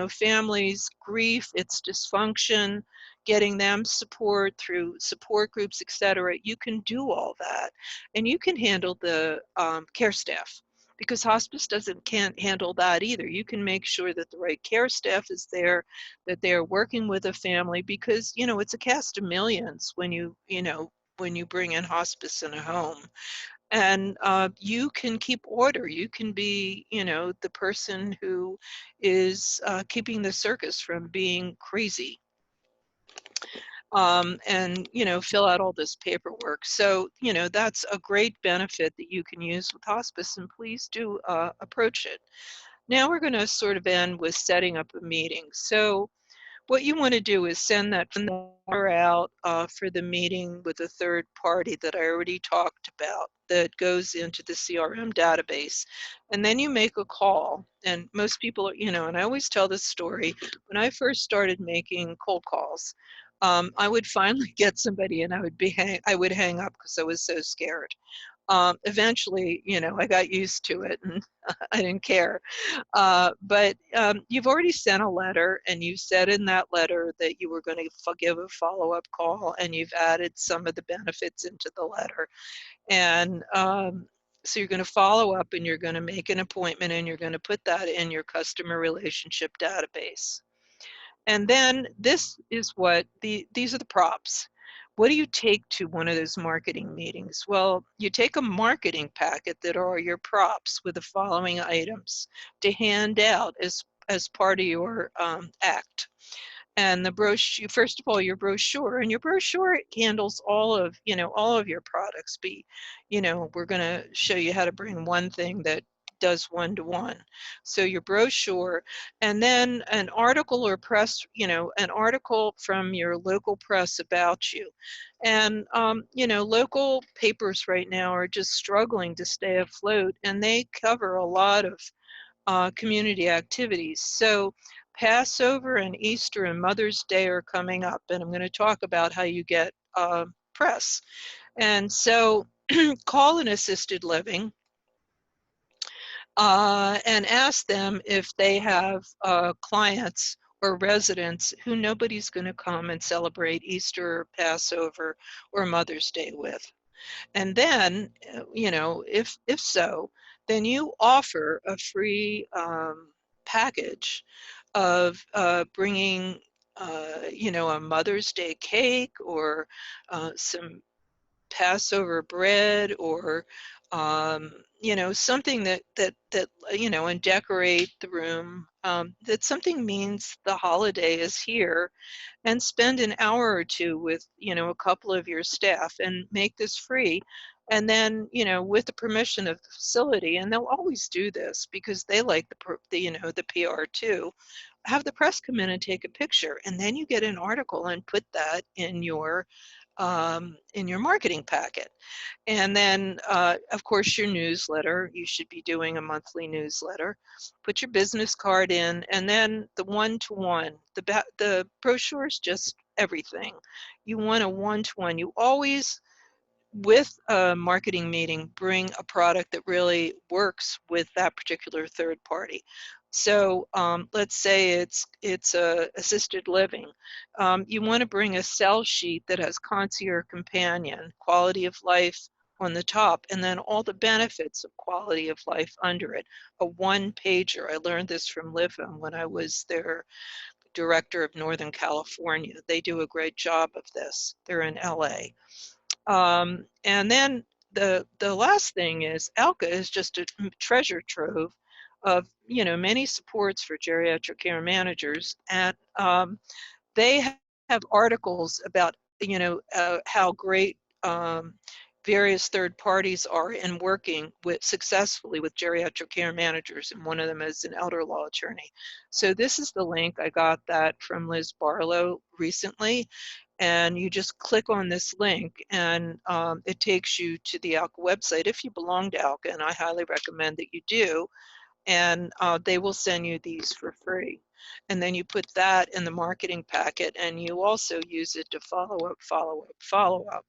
family's grief, its dysfunction, getting them support through support groups, etc., you can do all that. And you can handle the care staff, because hospice can't handle that either. You can make sure that the right care staff is there, that they're working with a family, because it's a cast of millions when you bring in hospice in a home. And you can keep order. You can be the person who is keeping the circus from being crazy. And fill out all this paperwork. So that's a great benefit that you can use with hospice, and please do approach it. Now we're going to sort of end with setting up a meeting. So what you want to do is send that form out for the meeting with a third party that I already talked about, that goes into the CRM database. And then you make a call. And most people, and I always tell this story, when I first started making cold calls, I would finally get somebody, and I would hang up because I was so scared. Eventually, you know, I got used to it and I didn't care. But you've already sent a letter, and you said in that letter that you were going to give a follow-up call, and you've added some of the benefits into the letter. And so you're going to follow up, and you're going to make an appointment, and you're going to put that in your customer relationship database. And then this is what these are the props. What do you take to one of those marketing meetings? Well, you take a marketing packet that are your props with the following items to hand out as part of your act. And the brochure, first of all, your brochure, and your brochure handles all of, you know, all of your products. You know, we're going to show you how to bring one thing that does one-to-one. So your brochure, and then an article or press, you know, an article from your local press about you. And, you know, local papers right now are just struggling to stay afloat, and they cover a lot of community activities. So Passover and Easter and Mother's Day are coming up, and I'm going to talk about how you get press. And so call an assisted living and ask them if they have clients or residents who nobody's going to come and celebrate Easter, or Passover, or Mother's Day with. And then, you know, if so, then you offer a free package of bringing, you know, a Mother's Day cake, or some Passover bread, or you know, something that you know, and decorate the room. That something means the holiday is here, and spend an hour or two with, you know, a couple of your staff and make this free. And then, you know, with the permission of the facility, and they'll always do this because they like the you know, the PR too, have the press come in and take a picture, and then you get an article and put that in your marketing packet. And then, of course, your newsletter. You should be doing a monthly newsletter. Put your business card in, and then the one-to-one. The brochure is just everything. You want a one-to-one. You always, with a marketing meeting, bring a product that really works with that particular third party. So let's say it's a assisted living. You want to bring a sell sheet that has Concierge Companion, quality of life on the top, and then all the benefits of quality of life under it. A one-pager. I learned this from Livham when I was their director of Northern California. They do a great job of this. They're in LA. And then the last thing is ALCA is just a treasure trove of, you know, many supports for geriatric care managers, and they have articles about, you know, how great various third parties are in working successfully with geriatric care managers, and one of them is an elder law attorney. So this is the link. I got that from Liz Barlow recently, and you just click on this link, and it takes you to the ALCA website if you belong to ALCA, and I highly recommend that you do, and they will send you these for free. And then you put that in the marketing packet, and you also use it to follow up.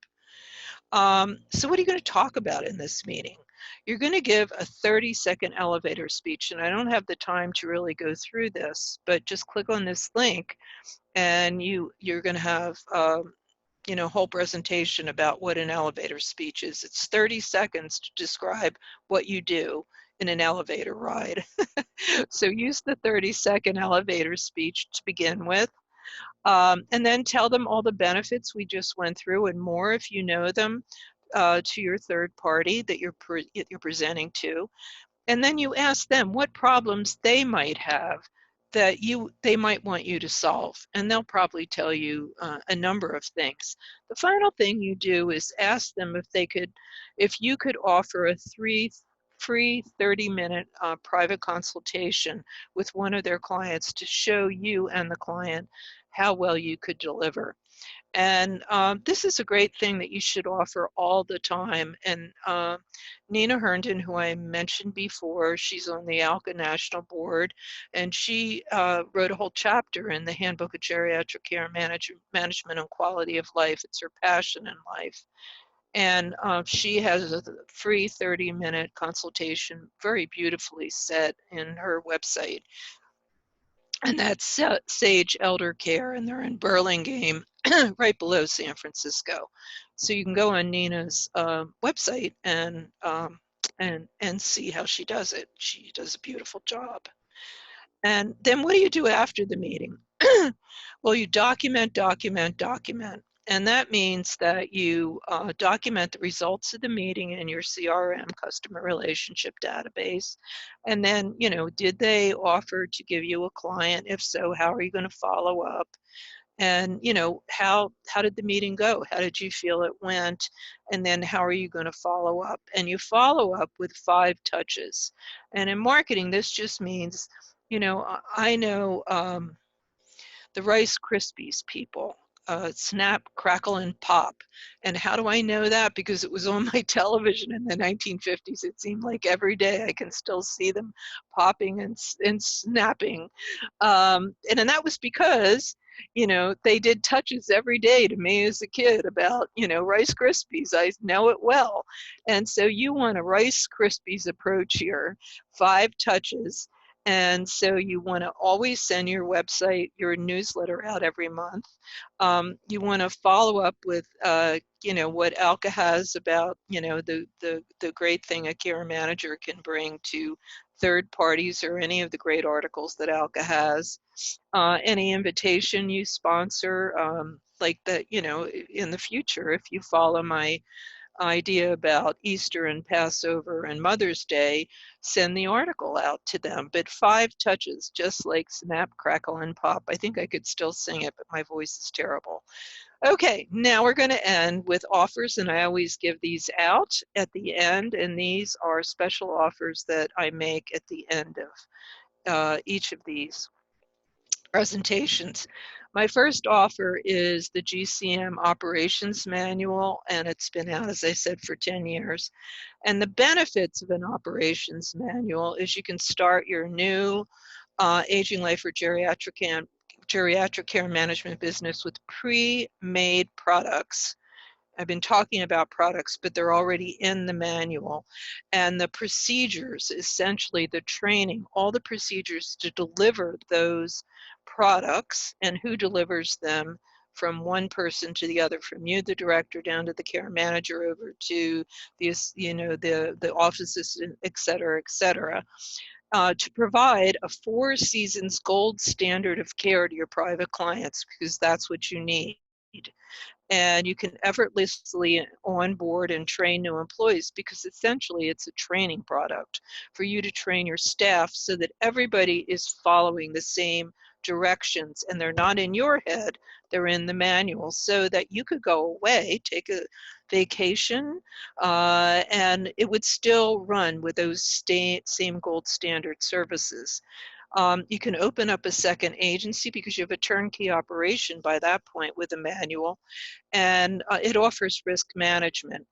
So what are you going to talk about in this meeting? You're going to give a 30-second elevator speech, and I don't have the time to really go through this, but just click on this link, and you're going to have you know, whole presentation about what an elevator speech is. It's 30 seconds to describe what you do in an elevator ride. So use the 30-second elevator speech to begin with. And then tell them all the benefits we just went through and more if you know them, to your third party that you're presenting to. And then you ask them what problems they might have that they might want you to solve, and they'll probably tell you a number of things. The final thing you do is ask them if you could offer a free 30-minute private consultation with one of their clients to show you and the client how well you could deliver. And this is a great thing that you should offer all the time. And Nina Herndon, who I mentioned before, she's on the ALCA National Board, and she wrote a whole chapter in the Handbook of Geriatric Care Management and Quality of Life. It's her passion in life. And she has a free 30-minute consultation, very beautifully set in her website. And that's Sage Elder Care, and they're in Burlingame, right below San Francisco. So you can go on Nina's website and see how she does it. She does a beautiful job. And then what do you do after the meeting? Well, you document. And that means that you document the results of the meeting in your CRM, customer relationship database. And then, you know, did they offer to give you a client? If so, how are you going to follow up? And, you know, how did the meeting go? How did you feel it went? And then how are you going to follow up? And you follow up with 5 touches. And in marketing, this just means, you know, I know the Rice Krispies people, snap, crackle, and pop. And how do I know that? Because it was on my television in the 1950s. It seemed like every day I can still see them popping and snapping. And that was because, you know, they did touches every day to me as a kid about, you know, Rice Krispies. I know it well. And so you want a Rice Krispies approach here, 5 touches. And so you want to always send your website, your newsletter out every month. You want to follow up with, you know, what Alka has about, you know, the great thing a care manager can bring to third parties, or any of the great articles that Alka has. Any invitation you sponsor, like that, you know, in the future, if you follow my idea about Easter and Passover and Mother's Day, send the article out to them. But 5 touches, just like snap, crackle, and pop. I think I could still sing it, but my voice is terrible. Okay, now we're going to end with offers, and I always give these out at the end, and these are special offers that I make at the end of each of these presentations. My first offer is the Gcm Operations Manual, and it's been out, as I said, for 10 years. And the benefits of an operations manual is you can start your new aging, life, or geriatric care management business with pre-made products. I've been talking about products, but they're already in the manual. And the procedures, essentially the training, all the procedures to deliver those products and who delivers them from one person to the other, from you, the director, down to the care manager, over to the, you know, the office assistant, et cetera, to provide a 4 seasons gold standard of care to your private clients, because that's what you need. And you can effortlessly onboard and train new employees, because essentially it's a training product for you to train your staff so that everybody is following the same directions, and they're not in your head, they're in the manual, so that you could go away, take a vacation, and it would still run with those same gold standard services. You can open up a second agency because you have a turnkey operation by that point with a manual, and it offers risk management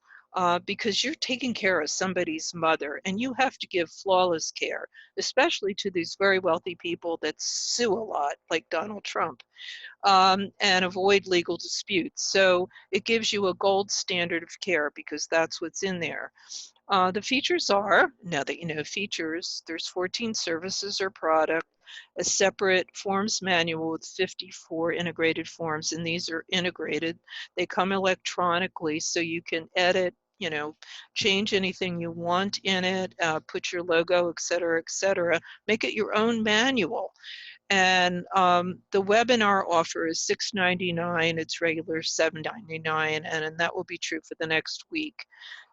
because you're taking care of somebody's mother, and you have to give flawless care, especially to these very wealthy people that sue a lot, like Donald Trump, and avoid legal disputes. So it gives you a gold standard of care because that's what's in there. The features are, now that you know features, there's 14 services or product, a separate forms manual with 54 integrated forms, and these are integrated. They come electronically, so you can edit, you know, change anything you want in it, put your logo, et cetera, make it your own manual. And the webinar offer is $6.99. It's regular $7.99, and that will be true for the next week.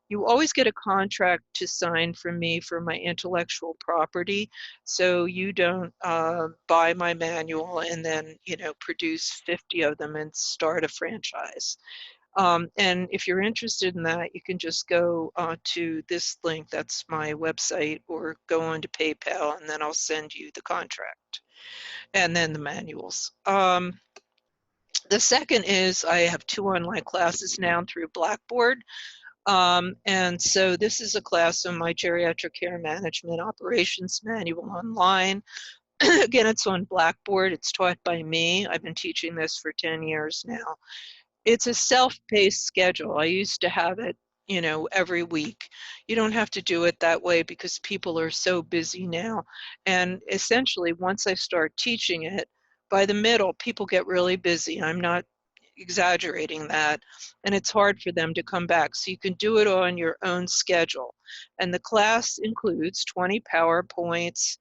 You always get a contract to sign from me for my intellectual property, so you don't buy my manual and then, you know, produce 50 of them and start a franchise. And if you're interested in that, you can just go to this link, that's my website, or go on to PayPal, and then I'll send you the contract and then the manuals. The second is I have 2 online classes now through Blackboard. And so this is a class on my Geriatric Care Management Operations Manual online. Again, it's on Blackboard. It's taught by me. I've been teaching this for 10 years now. It's a self-paced schedule. I used to have it, every week. You don't have to do it that way because people are so busy now. And essentially, once I start teaching it, by the middle, people get really busy. I'm not exaggerating that. And it's hard for them to come back. So you can do it on your own schedule. And the class includes 20 PowerPoints,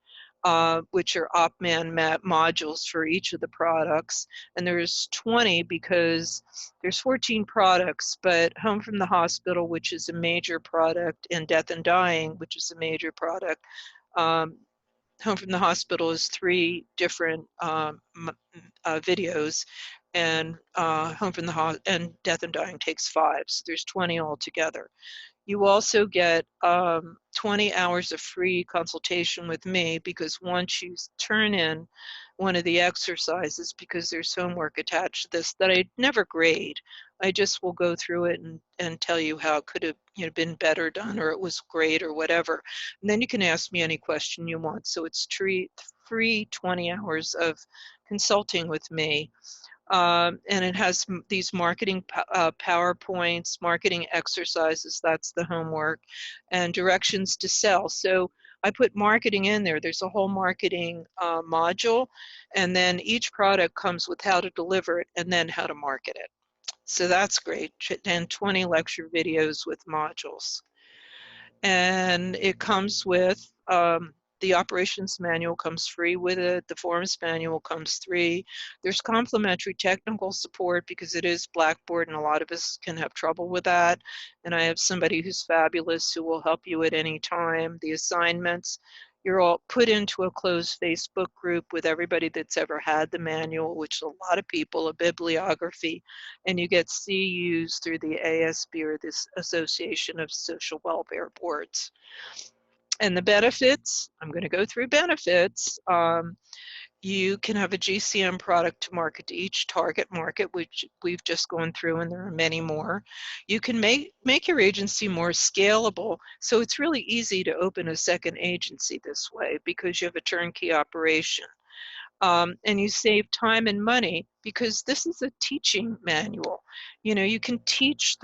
which are OpMan modules for each of the products. And there's 20 because there's 14 products, but Home from the Hospital, which is a major product, and Death and Dying, which is a major product. Home from the Hospital is 3 different videos, and Home from the and Death and Dying takes 5, so there's 20 altogether. You also get 20 hours of free consultation with me, because once you turn in one of the exercises, because there's homework attached to this that I never grade, I just will go through it and tell you how it could have been better done, or it was great, or whatever. And then you can ask me any question you want. So it's free 20 hours of consulting with me. And it has these marketing PowerPoints, marketing exercises, that's the homework, and directions to sell. So I put marketing in there. There's a whole marketing module, and then each product comes with how to deliver it and then how to market it. So that's great, and 20 lecture videos with modules. And it comes with the operations manual comes free with it. The forms manual comes free. There's complimentary technical support because it is Blackboard and a lot of us can have trouble with that. And I have somebody who's fabulous who will help you at any time. The assignments, you're all put into a closed Facebook group with everybody that's ever had the manual, which is a lot of people, a bibliography, and you get CUs through the ASB, or this Association of Social Welfare Boards. And the benefits, I'm going to go through benefits. You can have a GCM product to market to each target market, which we've just gone through, and there are many more. You can make your agency more scalable, so it's really easy to open a second agency this way because you have a turnkey operation. And you save time and money because this is a teaching manual. You can teach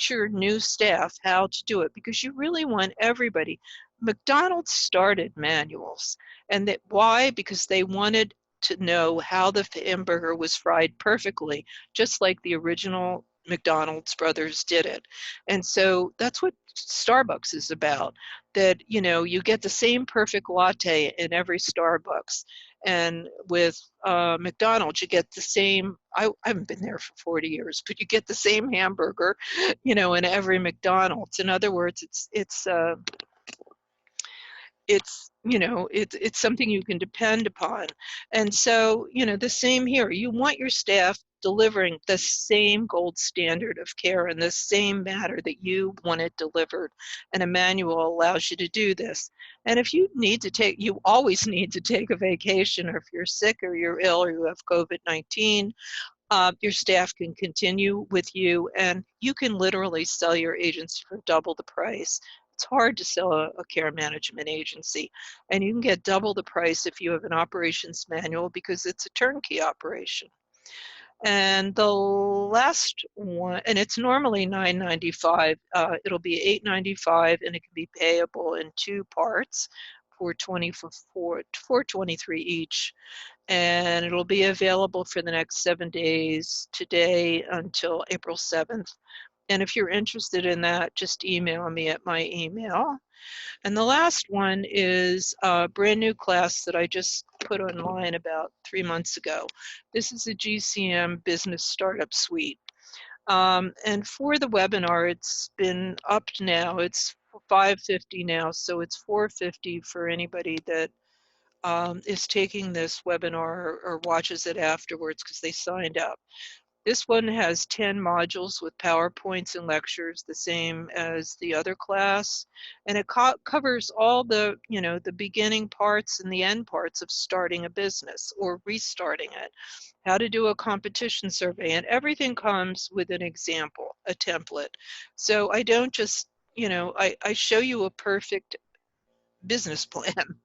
your new staff how to do it, because you really want everybody. McDonald's started manuals, and why? Because they wanted to know how the hamburger was fried perfectly, just like the original McDonald's brothers did it. And so that's what Starbucks is about, that you get the same perfect latte in every Starbucks. And with McDonald's, you get the same, I haven't been there for 40 years, but you get the same hamburger, in every McDonald's. In other words, it's something you can depend upon. And so, the same here. You want your staff delivering the same gold standard of care in the same manner that you want it delivered. And a manual allows you to do this. And if you always need to take a vacation, or if you're sick or you're ill or you have COVID-19, your staff can continue with you, and you can literally sell your agency for double the price. It's hard to sell a care management agency, and you can get double the price if you have an operations manual, because it's a turnkey operation. And the last one, and it's normally $9.95. It'll be $8.95, and it can be payable in 2 parts for $4.23 each. And it'll be available for the next 7 days, today until April 7th. And if you're interested in that, just email me at my email. And the last one is a brand new class that I just put online about 3 months ago. This is a GCM Business Startup Suite. And for the webinar, it's been upped now. It's $550 now, so it's $450 for anybody that is taking this webinar or watches it afterwards because they signed up. This one has 10 modules with PowerPoints and lectures, the same as the other class. And it covers all the, the beginning parts and the end parts of starting a business or restarting it, how to do a competition survey, and everything comes with an example, a template. So I don't just, I show you a perfect business plan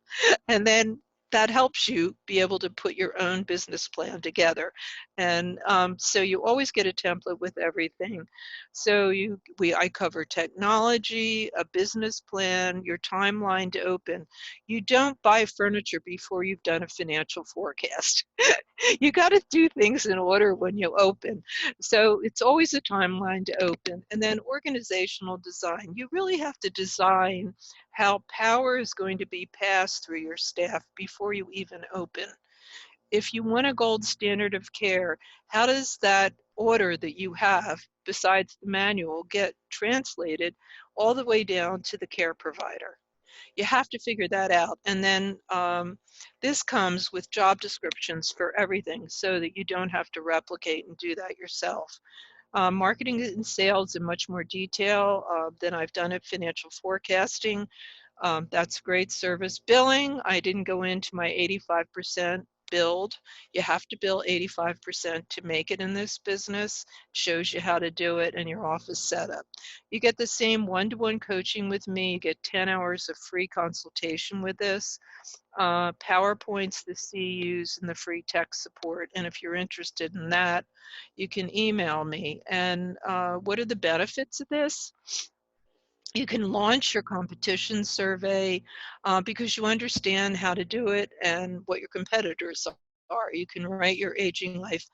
and then that helps you be able to put your own business plan together. And so you always get a template with everything. So I cover technology, a business plan, your timeline to open. You don't buy furniture before you've done a financial forecast. You got to do things in order when you open. So it's always a timeline to open. And then organizational design. You really have to design how power is going to be passed through your staff before you even open. If you want a gold standard of care, how does that order that you have, besides the manual, get translated all the way down to the care provider? You have to figure that out. And then this comes with job descriptions for everything so that you don't have to replicate and do that yourself. Marketing and sales in much more detail than I've done at financial forecasting. That's great service. Billing, I didn't go into my 85% build. You have to bill 85% to make it in this business. It shows you how to do it and your office setup. You get the same one-to-one coaching with me. You get 10 hours of free consultation with this. PowerPoints, the CUs, and the free tech support. And if you're interested in that, you can email me. And what are the benefits of this? You can launch your competition survey because you understand how to do it and what your competitors are. You can write your aging life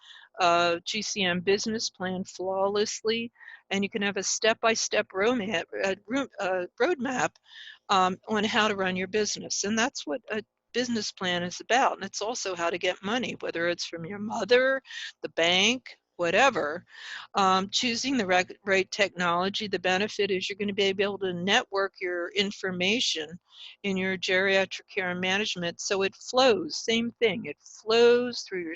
GCM business plan flawlessly, and you can have a step-by-step roadmap on how to run your business. And that's what a business plan is about. And it's also how to get money, whether it's from your mother, the bank, whatever. Choosing the right technology, the benefit is you're going to be able to network your information in your geriatric care and management so it flows. Same thing, it flows through your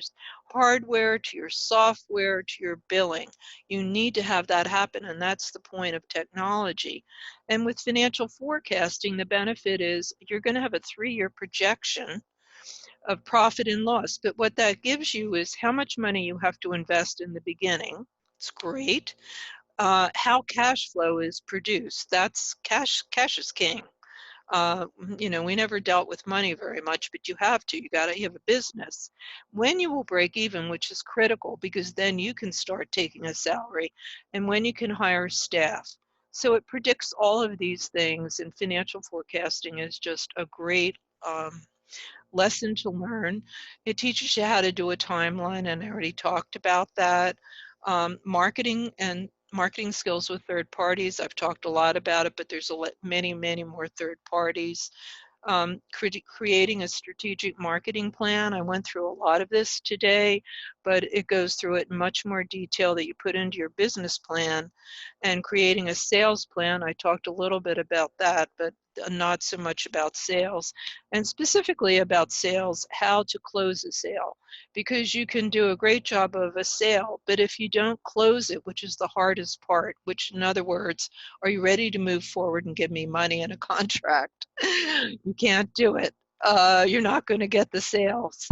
hardware to your software to your billing. You need to have that happen, and that's the point of technology. And with financial forecasting, the benefit is you're going to have a 3-year projection of profit and loss. But what that gives you is how much money you have to invest in the beginning. It's great. How cash flow is produced. That's cash is king. You know, we never dealt with money very much, but you have to. You have a business. When you will break even, which is critical, because then you can start taking a salary, and when you can hire staff. So it predicts all of these things, and financial forecasting is just a great lesson to learn. It teaches you how to do a timeline, and I already talked about that. Marketing and marketing skills with third parties, I've talked a lot about it, but there's many more third parties. Creating a strategic marketing plan. I went through a lot of this today, but it goes through it in much more detail that you put into your business plan. And creating a sales plan, I talked a little bit about that, but not so much about sales. And specifically about sales, how to close a sale. Because you can do a great job of a sale, but if you don't close it, which is the hardest part, which in other words, are you ready to move forward and give me money in a contract? You can't do it. You're not going to get the sales.